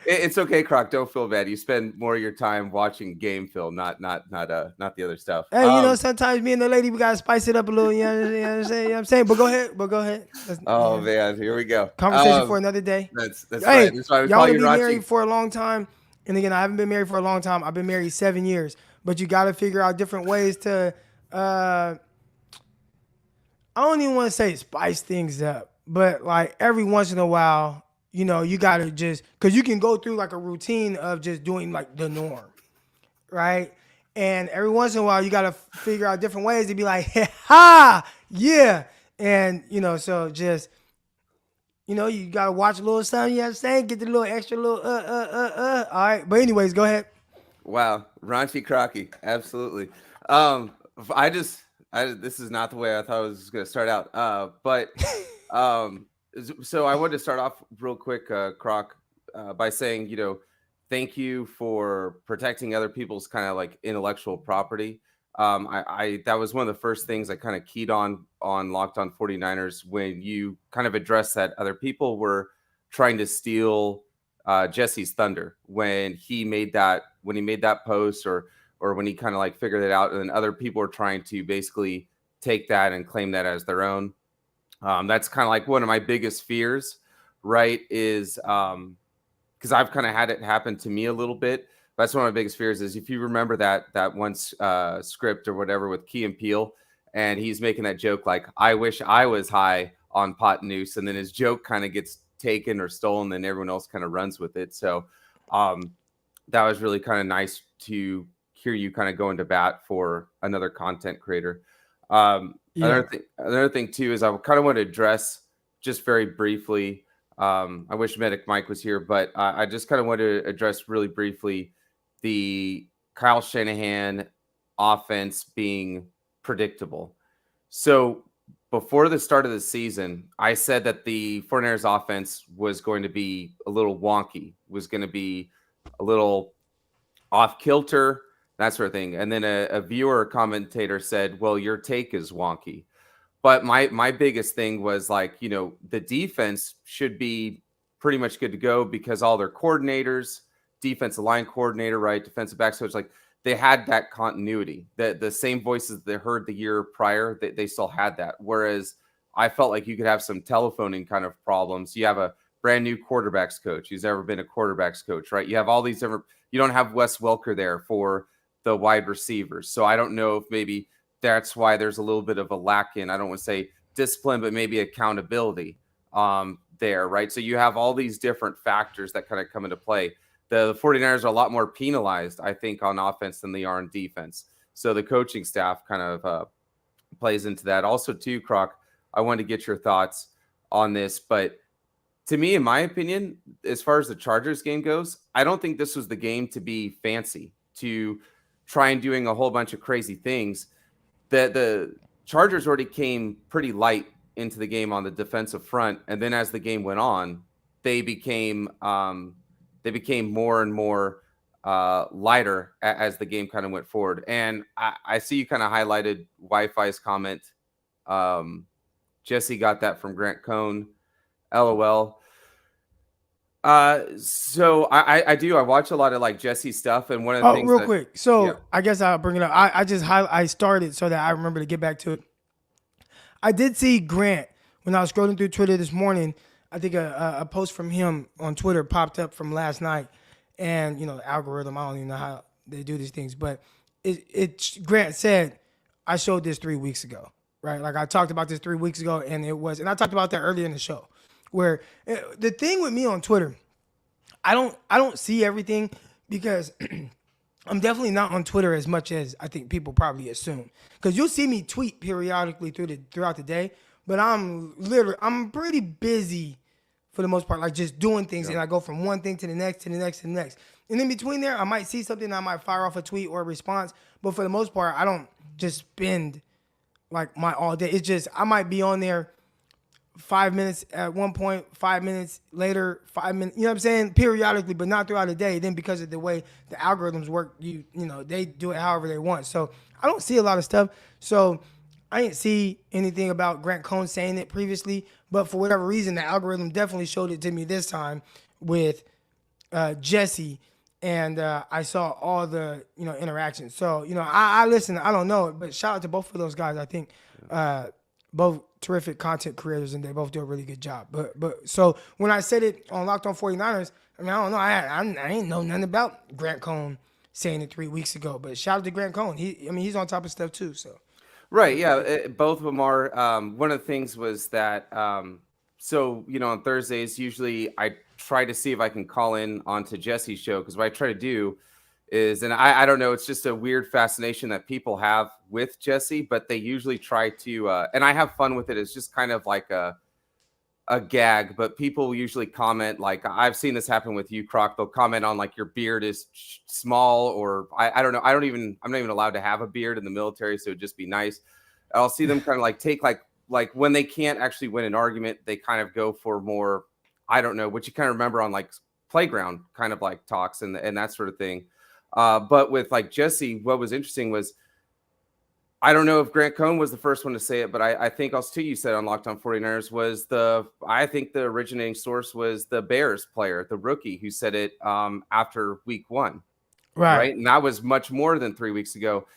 It's okay, Croc. Don't feel bad. You spend more of your time watching game film, not the other stuff. Hey, sometimes me and the lady, we gotta spice it up a little. You understand what I'm saying? But go ahead. Man, here we go. Conversation for another day. That's right. That's why we y'all call gonna you be Rachi. married for a long time. And again, I haven't been married for a long time. I've been married 7 years. But you got to figure out different ways to, I don't even want to say spice things up. But like every once in a while, you got to just, because you can go through like a routine of just doing like the norm, right? And every once in a while, you got to figure out different ways to be like, ha, yeah. And, so just, you got to watch a little something, you understand? Get the little extra little, All right. But anyways, go ahead. Wow. Raunchy Crocky. Absolutely. This is not the way I thought it was going to start out. So I wanted to start off real quick, Croc, by saying, thank you for protecting other people's kind of like intellectual property. That was one of the first things I kind of keyed on Locked On 49ers when you kind of addressed that other people were trying to steal Jesse's thunder when he made that post or when he kind of like figured it out, and then other people were trying to basically take that and claim that as their own. That's kind of like one of my biggest fears, right? Is because I've kind of had it happen to me a little bit. That's one of my biggest fears is if you remember that once script or whatever with Key and Peele, and he's making that joke like, I wish I was high on pot and noose, and then his joke kind of gets taken or stolen, and everyone else kind of runs with it. So that was really kind of nice to hear you kind of go into bat for another content creator. Another thing too is I kind of want to address just very briefly. I wish Medic Mike was here, but I just kind of want to address really briefly the Kyle Shanahan offense being predictable. So before the start of the season, I said that the 49ers offense was going to be a little wonky, was going to be a little off kilter, that sort of thing. And then a viewer or commentator said, well, your take is wonky. But my biggest thing was like, the defense should be pretty much good to go because all their coordinators, defensive line coordinator, right, defensive backs coach, like they had that continuity. The same voices they heard the year prior, they still had that. Whereas I felt like you could have some telephoning kind of problems. You have a brand new quarterbacks coach who's ever been a quarterbacks coach, right? You have all these different. You don't have Wes Welker there for the wide receivers. So I don't know if maybe that's why there's a little bit of a lack in, I don't want to say discipline, but maybe accountability there, right? So you have all these different factors that kind of come into play. The 49ers are a lot more penalized, I think, on offense than they are on defense. So the coaching staff kind of plays into that. Also, too, Croc, I wanted to get your thoughts on this. But to me, in my opinion, as far as the Chargers game goes, I don't think this was the game to be fancy, to try and doing a whole bunch of crazy things. The Chargers already came pretty light into the game on the defensive front, and then as the game went on, they became more and more lighter as the game kind of went forward. And I see you kind of highlighted Wi-Fi's comment. Jesse got that from Grant Cohn. LOL. So I watch a lot of like Jesse stuff, and one of the things real quick. So yeah. I guess I'll bring it up. I started so that I remember to get back to it. I did see Grant when I was scrolling through Twitter this morning. I think a post from him on Twitter popped up from last night, and the algorithm. I don't even know how they do these things, but Grant said, "I showed this 3 weeks ago." Right? Like I talked about this 3 weeks ago, and I talked about that earlier in the show. Where the thing with me on Twitter, I don't see everything because I'm definitely not on Twitter as much as I think people probably assume. Because you'll see me tweet periodically throughout the day, but I'm pretty busy for the most part, like just doing things, and I go from one thing to the next, to the next, to the next. And in between there, I might see something, I might fire off a tweet or a response, but for the most part, I don't just spend like my all day. It's just I might be on there 5 minutes at one point, 5 minutes later, 5 minutes, you know what I'm saying? Periodically, but not throughout the day. Then because of the way the algorithms work, they do it however they want. So I don't see a lot of stuff. So I didn't see anything about Grant Cohn saying it previously, but for whatever reason, the algorithm definitely showed it to me this time with Jesse, and I saw all the interactions. So I listen. I don't know, but shout out to both of those guys. I think both terrific content creators, and they both do a really good job. But so when I said it on Locked On 49ers, I mean, I don't know. I ain't know nothing about Grant Cohn saying it 3 weeks ago, but shout out to Grant Cohn. He's on top of stuff too. So right, yeah, both of them are. One of the things was that so on Thursdays usually I try to see if I can call in onto Jesse's show, because what I try to do is, and I don't know, it's just a weird fascination that people have with Jesse, but they usually try to, and I have fun with it. It's just kind of like a gag, but people usually comment, like I've seen this happen with you, Croc. They'll comment on like your beard is small, or I don't know. I'm not even allowed to have a beard in the military, so it'd just be nice. I'll see them kind of like take like when they can't actually win an argument, they kind of go for more, I don't know, what you kind of remember on like playground kind of like talks and that sort of thing. But with like Jesse, what was interesting was, I don't know if Grant Cohn was the first one to say it, but I think also you said on Locked On 49ers was I think the originating source was the Bears player, the rookie, who said it after week 1. Right. And that was much more than 3 weeks ago.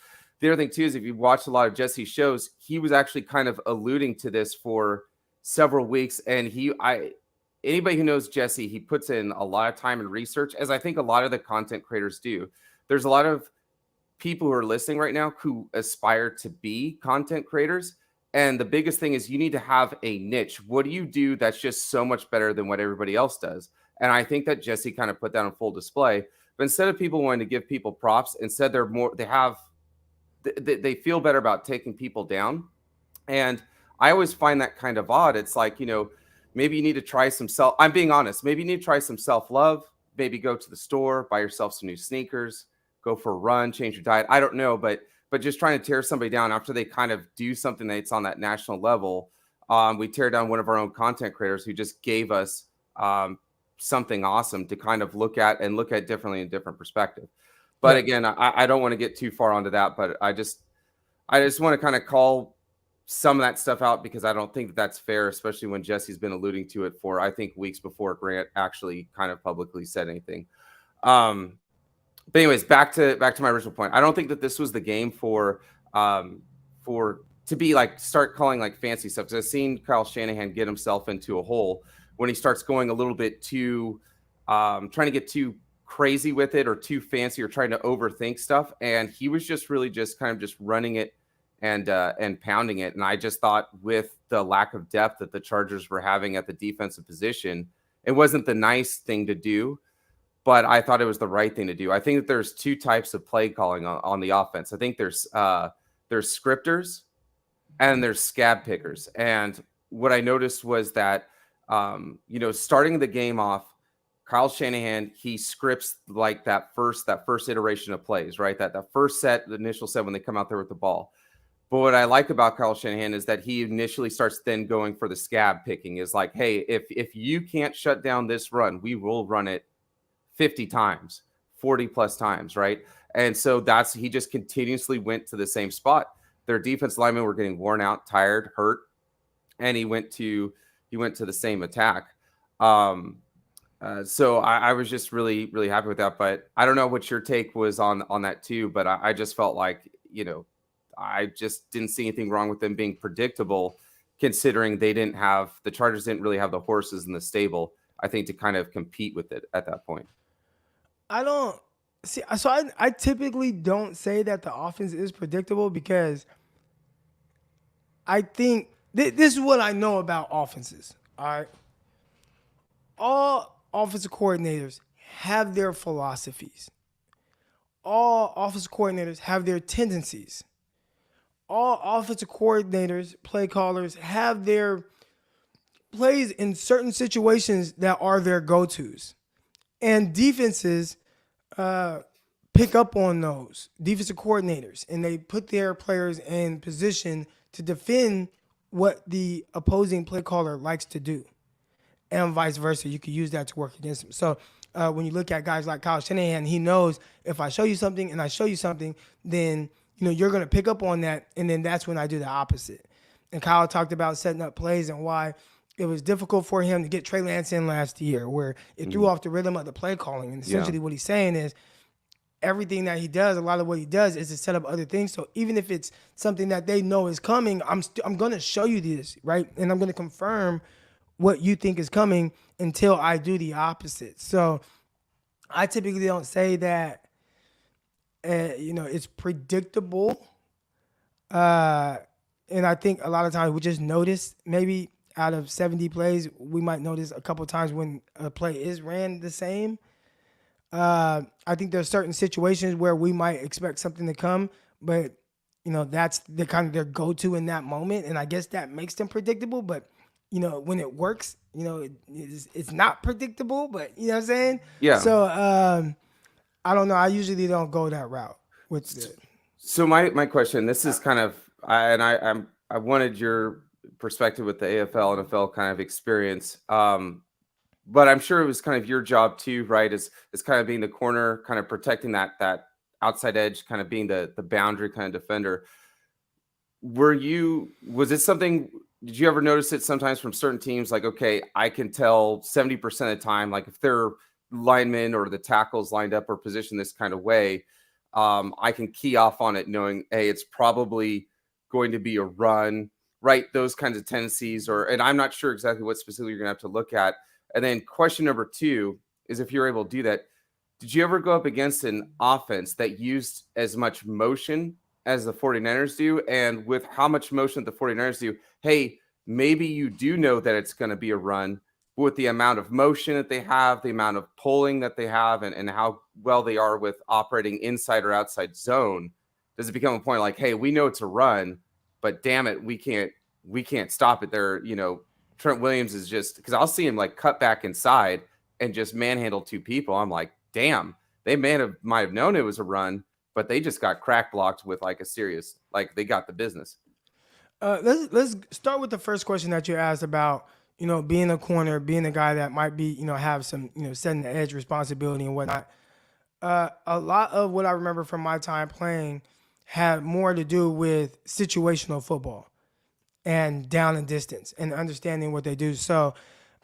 The other thing too is if you watched a lot of Jesse's shows, he was actually kind of alluding to this for several weeks. And anybody who knows Jesse, he puts in a lot of time and research, as I think a lot of the content creators do. There's a lot of people who are listening right now who aspire to be content creators. And the biggest thing is you need to have a niche. What do you do that's just so much better than what everybody else does? And I think that Jesse kind of put that on full display. But instead of people wanting to give people props, instead they feel better about taking people down. And I always find that kind of odd. It's like, maybe you need to try I'm being honest. Maybe you need to try some self-love. Maybe go to the store, buy yourself some new sneakers, go for a run, change your diet. I don't know, but just trying to tear somebody down after they kind of do something that's on that national level. We tear down one of our own content creators who just gave us something awesome to kind of look at differently in different perspective. But again, I don't want to get too far onto that, but I just want to kind of call some of that stuff out, because I don't think that's fair, especially when Jesse's been alluding to it for, I think, weeks before Grant actually kind of publicly said anything. But anyways, back to my original point. I don't think that this was the game to be like start calling like fancy stuff, because I've seen Kyle Shanahan get himself into a hole when he starts going a little bit too trying to get too crazy with it or too fancy or trying to overthink stuff. And he was just really just kind of just running it and pounding it. And I just thought with the lack of depth that the Chargers were having at the defensive position, it wasn't the nice thing to do, but I thought it was the right thing to do. I think that there's two types of play calling on the offense. I think there's scripters and there's scab pickers. And what I noticed was that, starting the game off, Kyle Shanahan, he scripts like that first iteration of plays, right? That first set, the initial set when they come out there with the ball. But what I like about Kyle Shanahan is that he initially starts then going for the scab picking. Is like, hey, if you can't shut down this run, we will run it 50 times, 40 plus times, right? And so he just continuously went to the same spot. Their defense linemen were getting worn out, tired, hurt, and he went to the same attack. So I was just really, really happy with that. But I don't know what your take was on that too. But I just felt like, I just didn't see anything wrong with them being predictable, considering the Chargers didn't really have the horses in the stable, I think, to kind of compete with it at that point. I don't see. So I typically don't say that the offense is predictable because I think this is what I know about offenses. All right. All offensive coordinators have their philosophies. All offensive coordinators have their tendencies. All offensive coordinators, play callers, have their plays in certain situations that are their go-tos. And defenses pick up on those, defensive coordinators, and they put their players in position to defend what the opposing play caller likes to do. And vice versa. You could use that to work against him. So when you look at guys like Kyle Shanahan, he knows if I show you something and I show you something, then you're going to pick up on that, and then that's when I do the opposite. And Kyle talked about setting up plays and why it was difficult for him to get Trey Lance in last year, where it threw off the rhythm of the play calling. And essentially what he's saying is everything that he does, a lot of what he does is to set up other things. So even if it's something that they know is coming, I'm going to show you this, right? And I'm going to confirm what you think is coming until I do the opposite. So I typically don't say that, it's predictable. And I think a lot of times we just notice, maybe out of 70 plays, we might notice a couple of times when a play is ran the same. I think there's certain situations where we might expect something to come, but that's the kind of their go-to in that moment. And I guess that makes them predictable, but when it works, it's not predictable, but you know what I'm saying? Yeah. So, I don't know. I usually don't go that route with it. So my question, this is kind of, I wanted your perspective with the AFL, NFL kind of experience. But I'm sure it was kind of your job too, right? Is kind of being the corner, kind of protecting that outside edge, kind of being the boundary kind of defender. Was it something, did you ever notice it sometimes from certain teams? Like, okay, I can tell 70% of the time, like if their linemen or the tackles lined up or positioned this kind of way, I can key off on it knowing, hey, it's probably going to be a run, right? Those kinds of tendencies, and I'm not sure exactly what specifically you're going to have to look at. And then question number 2 is, if you're able to do that, did you ever go up against an offense that used as much motion as the 49ers do? And with how much motion the 49ers do, hey, maybe you do know that it's going to be a run, but with the amount of motion that they have, the amount of pulling that they have, and how well they are with operating inside or outside zone, does it become a point like, hey, we know it's a run, but damn it, we can't stop it there. Trent Williams is just, because I'll see him like cut back inside and just manhandle 2 people. I'm like, damn, they might have known it was a run, but they just got crack blocked with like a serious, like they got the business. Let's start with the first question that you asked about, being a corner, being a guy that might be, have some, setting the edge responsibility and whatnot. A lot of what I remember from my time playing had more to do with situational football and down and distance and understanding what they do. So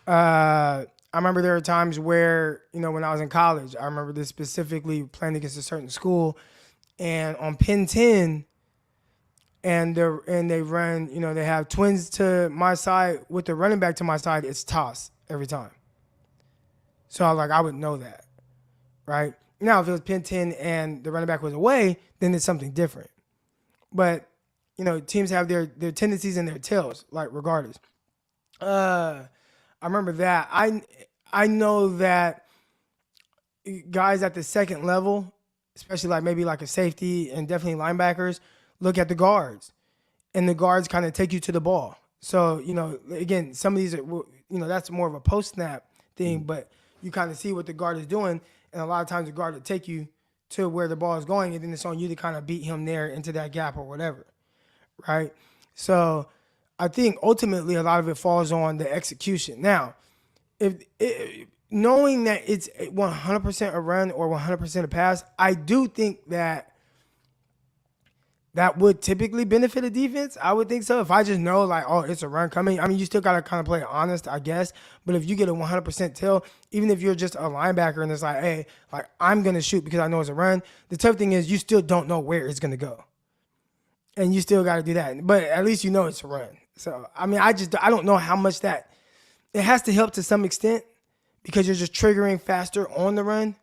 I remember there were times where, when I was in college, I remember this specifically playing against a certain school, and on pin 10, and they run, they have twins to my side with the running back to my side, it's toss every time. So I would know that, right? Now, if it was pin 10 and the running back was away, then it's something different. But, teams have their tendencies and their tails, like regardless. I remember that. I know that guys at the second level, especially like maybe like a safety and definitely linebackers, look at the guards, and the guards kind of take you to the ball. So, again, some of these are, that's more of a post-snap thing, but you kind of see what the guard is doing, and a lot of times the guard will take you to where the ball is going, and then it's on you to kind of beat him there into that gap or whatever. right? So I think ultimately a lot of it falls on the execution. Now, knowing that it's 100% a run or 100% a pass, I do think that would typically benefit a defense. I would think so. If I just know, like, oh, it's a run coming. I mean, you still got to kind of play honest, I guess. But if you get a 100% tell, even if you're just a linebacker and it's like, hey, like, I'm going to shoot because I know it's a run, the tough thing is you still don't know where it's going to go. And you still got to do that. But at least you know it's a run. So, I mean, I don't know how much that – it has to help to some extent because you're just triggering faster on the run.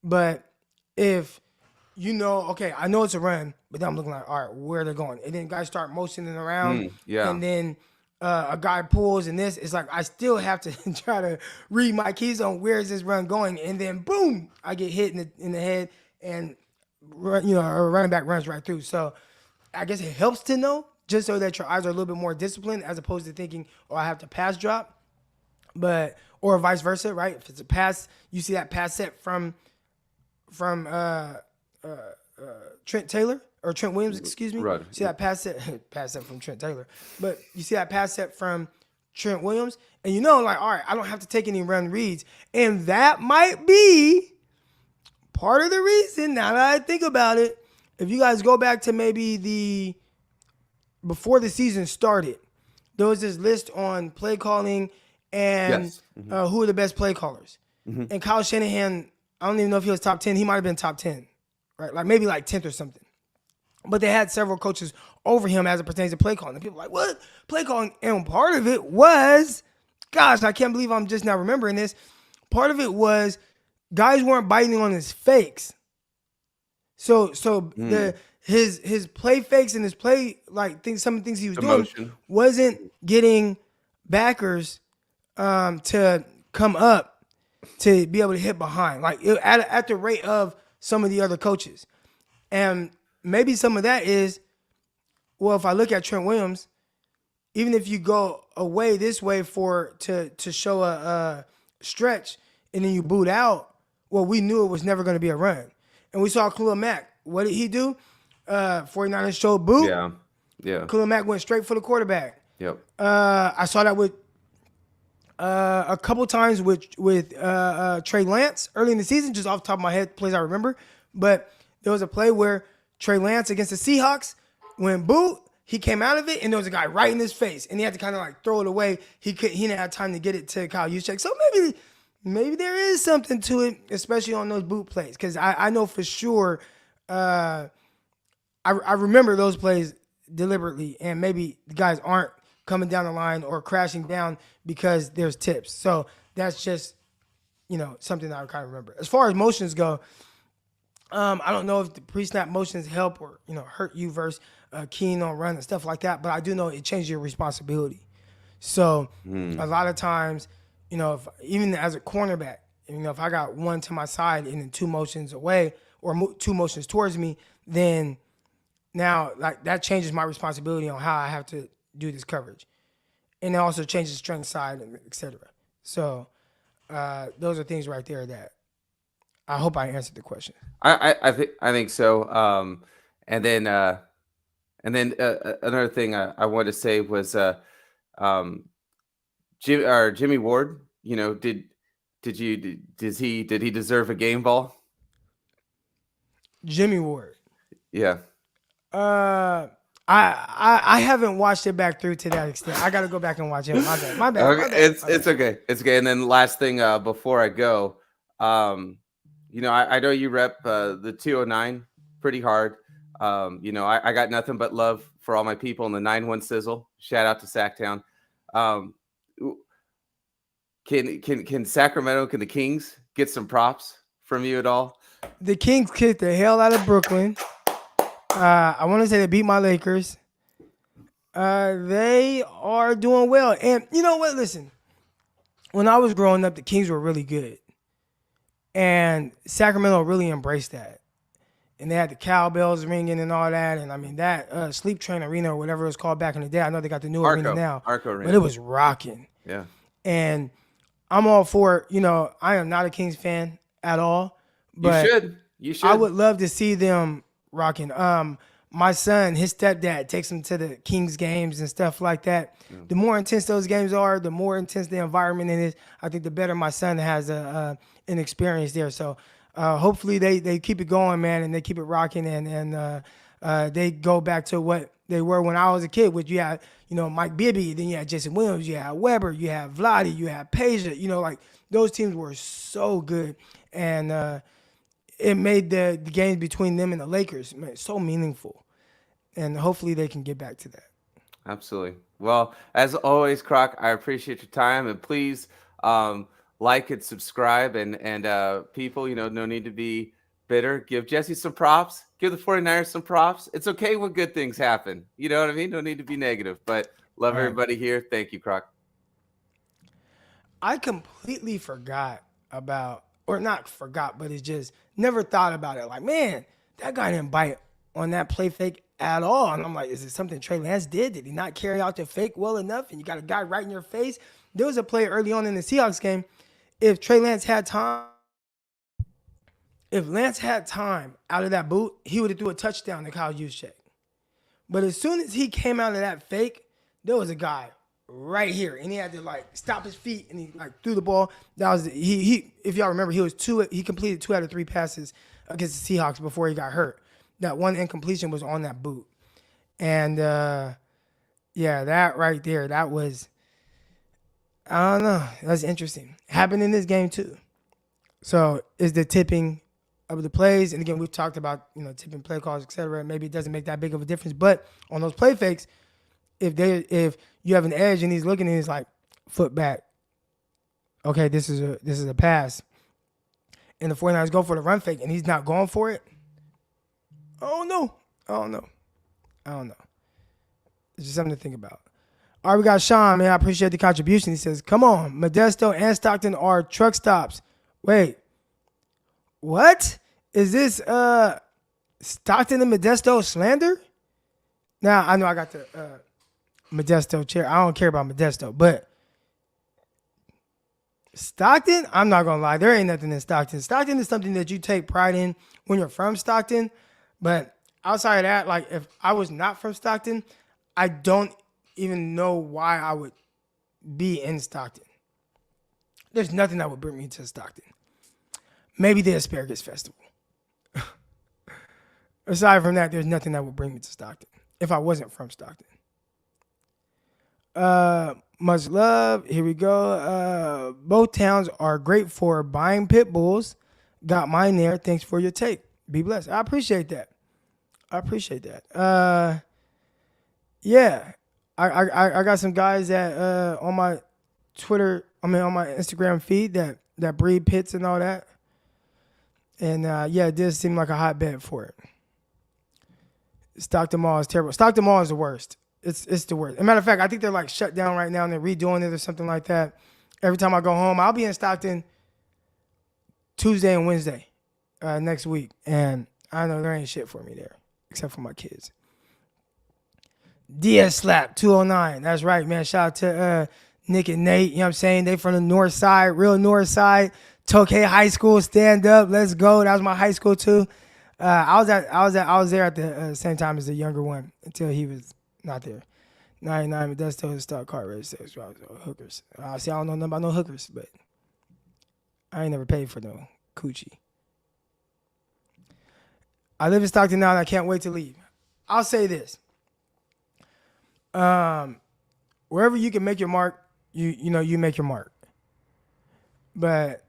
But if – you know, okay, I know it's a run, but then I'm looking like, all right, where they're going. And then guys start motioning around. And then a guy pulls and this. It's like I still have to try to read my keys on where is this run going. And then, boom, I get hit in the head and, a running back runs right through. So I guess it helps to know just so that your eyes are a little bit more disciplined as opposed to thinking, oh, I have to pass drop. Or vice versa, right? If it's a pass, you see that pass set from Trent Williams, excuse me. Right. See that pass set from Trent Taylor. But you see that pass set from Trent Williams, and you know, like, all right, I don't have to take any run reads. And that might be part of the reason, now that I think about it, if you guys go back to maybe before the season started, there was this list on play calling and who are the best play callers. And Kyle Shanahan, I don't even know if he was top 10. He might have been top 10. Right, like maybe like 10th or something. But they had several coaches over him as it pertains to play calling. And people were like, what? Play calling? And part of it was, gosh, I can't believe I'm just now remembering this. Part of it was guys weren't biting on his fakes. So his play fakes and his play, like some of the things he was doing wasn't getting backers to come up to be able to hit behind. Like at the rate of some of the other coaches. And maybe some of that is, well, if I look at Trent Williams, even if you go away this way to show a stretch and then you boot out, well, we knew it was never going to be a run. And we saw Khalil Mack. What did he do? 49ers showed boot. Yeah. Khalil Mack went straight for the quarterback. Yep. I saw that with a couple times with Trey Lance early in the season, just off the top of my head, plays I remember. But there was a play where Trey Lance against the Seahawks went boot, he came out of it, and there was a guy right in his face, and he had to kind of like throw it away. He didn't have time to get it to Kyle Juszczyk. So maybe there is something to it, especially on those boot plays, because I know for sure. I remember those plays deliberately, and maybe the guys aren't coming down the line or crashing down because there's tips. So that's just, something that I kind of remember. As far as motions go, I don't know if the pre-snap motions help or, hurt you versus keying on run and stuff like that, but I do know it changes your responsibility. So a lot of times, even as a cornerback, if I got one to my side and then two motions away or two motions towards me, then now like that changes my responsibility on how I have to do this coverage. And it also changes strength side and et cetera. So those are things right there that I hope I answered the question. I think so. And then another thing I wanted to say was Jimmie Ward. Did he deserve a game ball? Jimmie Ward. Yeah. I haven't watched it back through to that extent. I got to go back and watch it. My bad. Okay. It's okay. It's okay. And then last thing before I go, I know you rep the 209 pretty hard. I got nothing but love for all my people in the 9-1 sizzle. Shout out to Sacktown. Can Sacramento, can the Kings get some props from you at all? The Kings kicked the hell out of Brooklyn. I want to say they beat my Lakers. They are doing well. And you know what? Listen, when I was growing up, the Kings were really good. And Sacramento really embraced that. And they had the cowbells ringing and all that. And, I mean, that Sleep Train Arena or whatever it was called back in the day, I know they got the new arena now. Arco Arena. But it was rocking. Yeah. And I'm all for, I am not a Kings fan at all. But you should. I would love to see them rocking. my son, his stepdad takes him to the Kings games and stuff like that. The more intense those games are, the more intense the environment is. I think the better my son has an experience there. So hopefully they keep it going, man, and they keep it rocking, and they go back to what they were when I was a kid, which you had, Mike Bibby, then you had Jason Williams, you had Weber, you had Vlade, you had Peja, like those teams were so good. And it made the games between them and the Lakers so meaningful. And hopefully they can get back to that. Absolutely. Well, as always, Croc, I appreciate your time, and please like and subscribe, and people, no need to be bitter. Give Jesse some props. Give the 49ers some props. It's okay when good things happen. You know what I mean? No need to be negative, but love everybody here. Thank you, Croc. I completely forgot about, or not forgot, but it's just never thought about it. Like, man, that guy didn't bite on that play fake at all. And I'm like, is it something Trey Lance did? Did he not carry out the fake well enough? And you got a guy right in your face. There was a play early on in the Seahawks game. If Lance had time out of that boot, he would have threw a touchdown to Kyle Juszczyk. But as soon as he came out of that fake, there was a guy right here, and he had to stop his feet, and he threw the ball. That was he. If y'all remember, he completed 2 out of 3 passes against the Seahawks before he got hurt. That one incompletion was on that boot, and that right there, that was, I don't know, that's interesting. Happened in this game too. So is the tipping of the plays, and again, we've talked about tipping play calls, etc. Maybe it doesn't make that big of a difference, but on those play fakes, if you have an edge and he's looking and he's like, foot back, okay, this is a pass, and the 49ers go for the run fake and he's not going for it, I don't know. It's just something to think about. All right, we got Sean, man. I appreciate the contribution. He says, come on, Modesto and Stockton are truck stops. Wait, what? Is this Stockton and Modesto slander? Now, I know I got the Modesto chair. I don't care about Modesto, but Stockton, I'm not going to lie. There ain't nothing in Stockton. Stockton is something that you take pride in when you're from Stockton. But outside of that, if I was not from Stockton, I don't even know why I would be in Stockton. There's nothing that would bring me to Stockton. Maybe the Asparagus Festival. Aside from that, there's nothing that would bring me to Stockton if I wasn't from Stockton. Much love. Here we go. Both towns are great for buying pit bulls. Got mine there. Thanks for your take. Be blessed. I appreciate that. Yeah. I got some guys that on my Twitter, on my Instagram feed that breed pits and all that. And it does seem like a hotbed for it. Stockton Mall is terrible. Stockton Mall is the worst. It's the worst. As a matter of fact, I think they're shut down right now and they're redoing it or something like that. Every time I go home, I'll be in Stockton Tuesday and Wednesday next week. And I know there ain't shit for me there except for my kids. DS Slap 209. That's right, man. Shout out to Nick and Nate. You know what I'm saying? They from the north side, real north side. Tokay High School, stand up. Let's go. That was my high school too. I was there at the same time as the younger one until he was not there. 99, but that's still his stock car race. Hookers. See, I don't know nothing about no hookers, but I ain't never paid for no coochie. I live in Stockton now and I can't wait to leave. I'll say this. Wherever you can make your mark, you make your mark. But,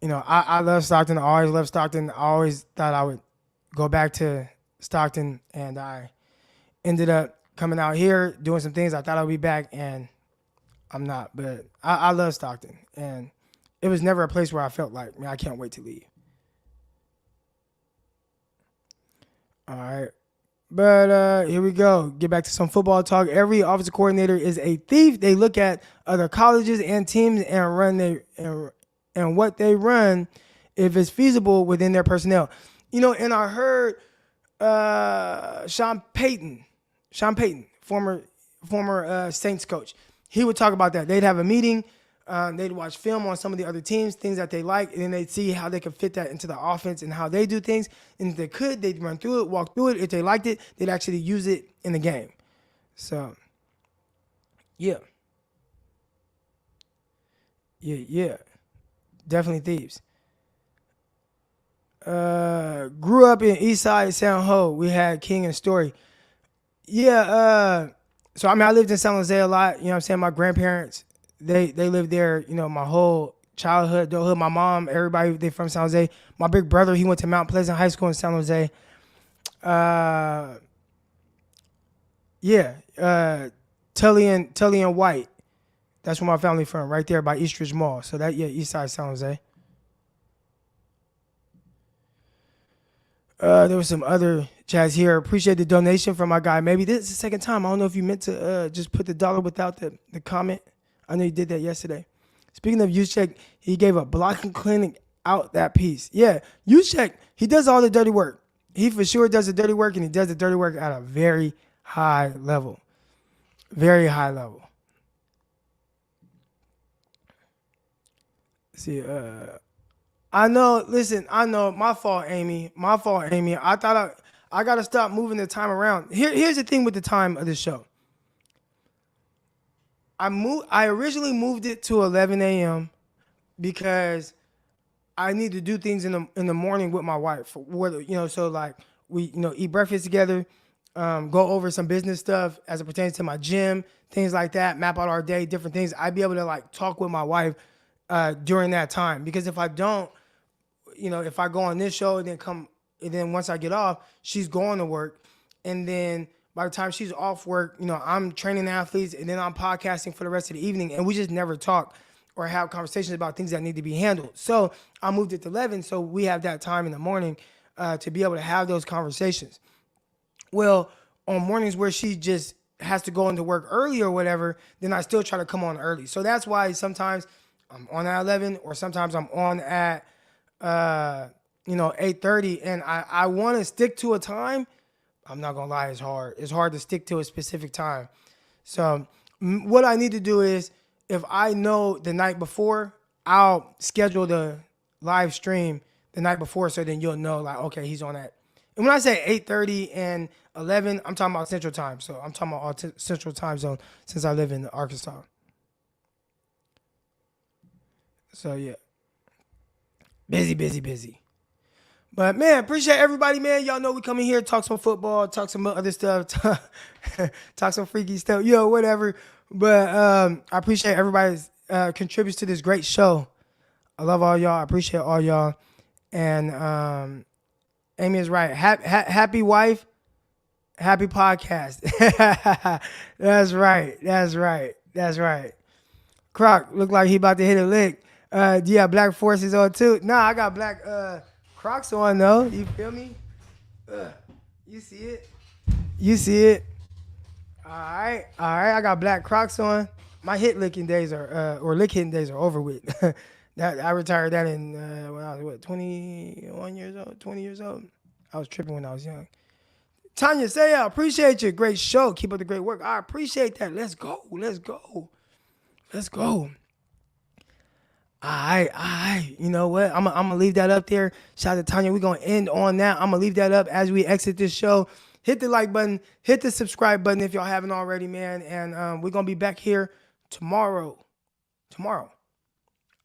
I love Stockton. I always loved Stockton. I always thought I would go back to Stockton, and I ended up coming out here, doing some things. I thought I'd be back, and I'm not. But I love Stockton, and it was never a place where I felt like, man, I can't wait to leave. All right. But here we go. Get back to some football talk. Every offensive coordinator is a thief. They look at other colleges and teams and run and what they run if it's feasible within their personnel. And I heard Sean Payton, former Saints coach, he would talk about that. They'd have a meeting They'd watch film on some of the other teams, things that they like, and then they'd see how they could fit that into the offense and how they do things. And if they could, they'd run through it, walk through it. If they liked it, they'd actually use it in the game. So, yeah. Yeah. Definitely thieves. Grew up in Eastside, San Ho. We had King and Story. Yeah, so I lived in San Jose a lot. You know what I'm saying? My grandparents, they lived there, my whole childhood, adulthood. My mom, everybody, they from San Jose. My big brother, he went to Mount Pleasant High School in San Jose. Tully and White. That's where my family from, right there by Eastridge Mall. So that, Eastside San Jose. There was some other chats here. Appreciate the donation from my guy. Maybe this is the second time. I don't know if you meant to just put the dollar without the comment. I know you did that yesterday. Speaking of Juszczyk, he gave a blocking clinic out that piece. Yeah, Juszczyk, he does all the dirty work. He for sure does the dirty work, and he does the dirty work at a very high level. Very high level. See, I know, my fault, Amy. I thought I got to stop moving the time around. Here's the thing with the time of the show. I originally moved it to 11 a.m. because I need to do things in the morning with my wife. So like we, eat breakfast together, go over some business stuff as it pertains to my gym, things like that, map out our day, different things. I'd be able to like talk with my wife during that time, because if I don't, if I go on this show and then once I get off, she's going to work, and then by the time she's off work, I'm training athletes, and then I'm podcasting for the rest of the evening, and we just never talk or have conversations about things that need to be handled. So I moved it to 11, so we have that time in the morning to be able to have those conversations. Well, on mornings where she just has to go into work early or whatever, then I still try to come on early. So that's why sometimes I'm on at 11, or sometimes I'm on at 8:30, and I want to stick to a time. I'm not gonna lie, it's hard. It's hard to stick to a specific time. So what I need to do is, if I know the night before, I'll schedule the live stream the night before, so then you'll know, like, okay, he's on that. And when I say 8:30 and 11, I'm talking about Central Time. So I'm talking about all Central Time Zone, since I live in Arkansas. So yeah, busy. But man, appreciate everybody, man. Y'all know we come in here, talk some football, talk some other stuff, talk some freaky stuff, whatever. But I appreciate everybody's contributes to this great show. I love all y'all. I appreciate all y'all. And Amy is right. Happy wife, happy podcast. That's right. Croc look like he about to hit a lick. Yeah, Black Force is on too. Nah, I got black Crocs on though. You feel me? You see it? All right. I got black Crocs on. My lick hitting days are over with. That I retired that in when I was 20 years old. I was tripping when I was young. Tanya, say I appreciate you. Great show. Keep up the great work. I appreciate that. Let's go. All right. You know what? I'm gonna leave that up there. Shout out to Tanya. We're gonna end on that. I'm gonna leave that up as we exit this show. Hit the like button, hit the subscribe button if y'all haven't already, man. And we're gonna be back here tomorrow.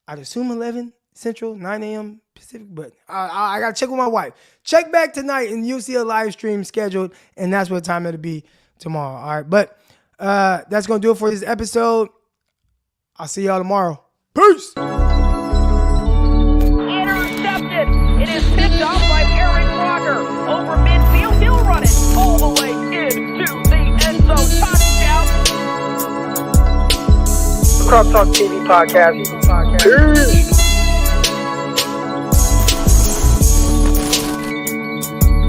I'd assume 11 Central, 9 a.m. Pacific, but I gotta check with my wife. Check back tonight and you'll see a live stream scheduled, and that's what time it'll be tomorrow. All right, but that's gonna do it for this episode. I'll see y'all tomorrow. Peace. Intercepted. It is picked off by Aaron Crocker. Over midfield, he'll run it all the way into the end zone. Touchdown. Cross Talk TV podcast. Peace.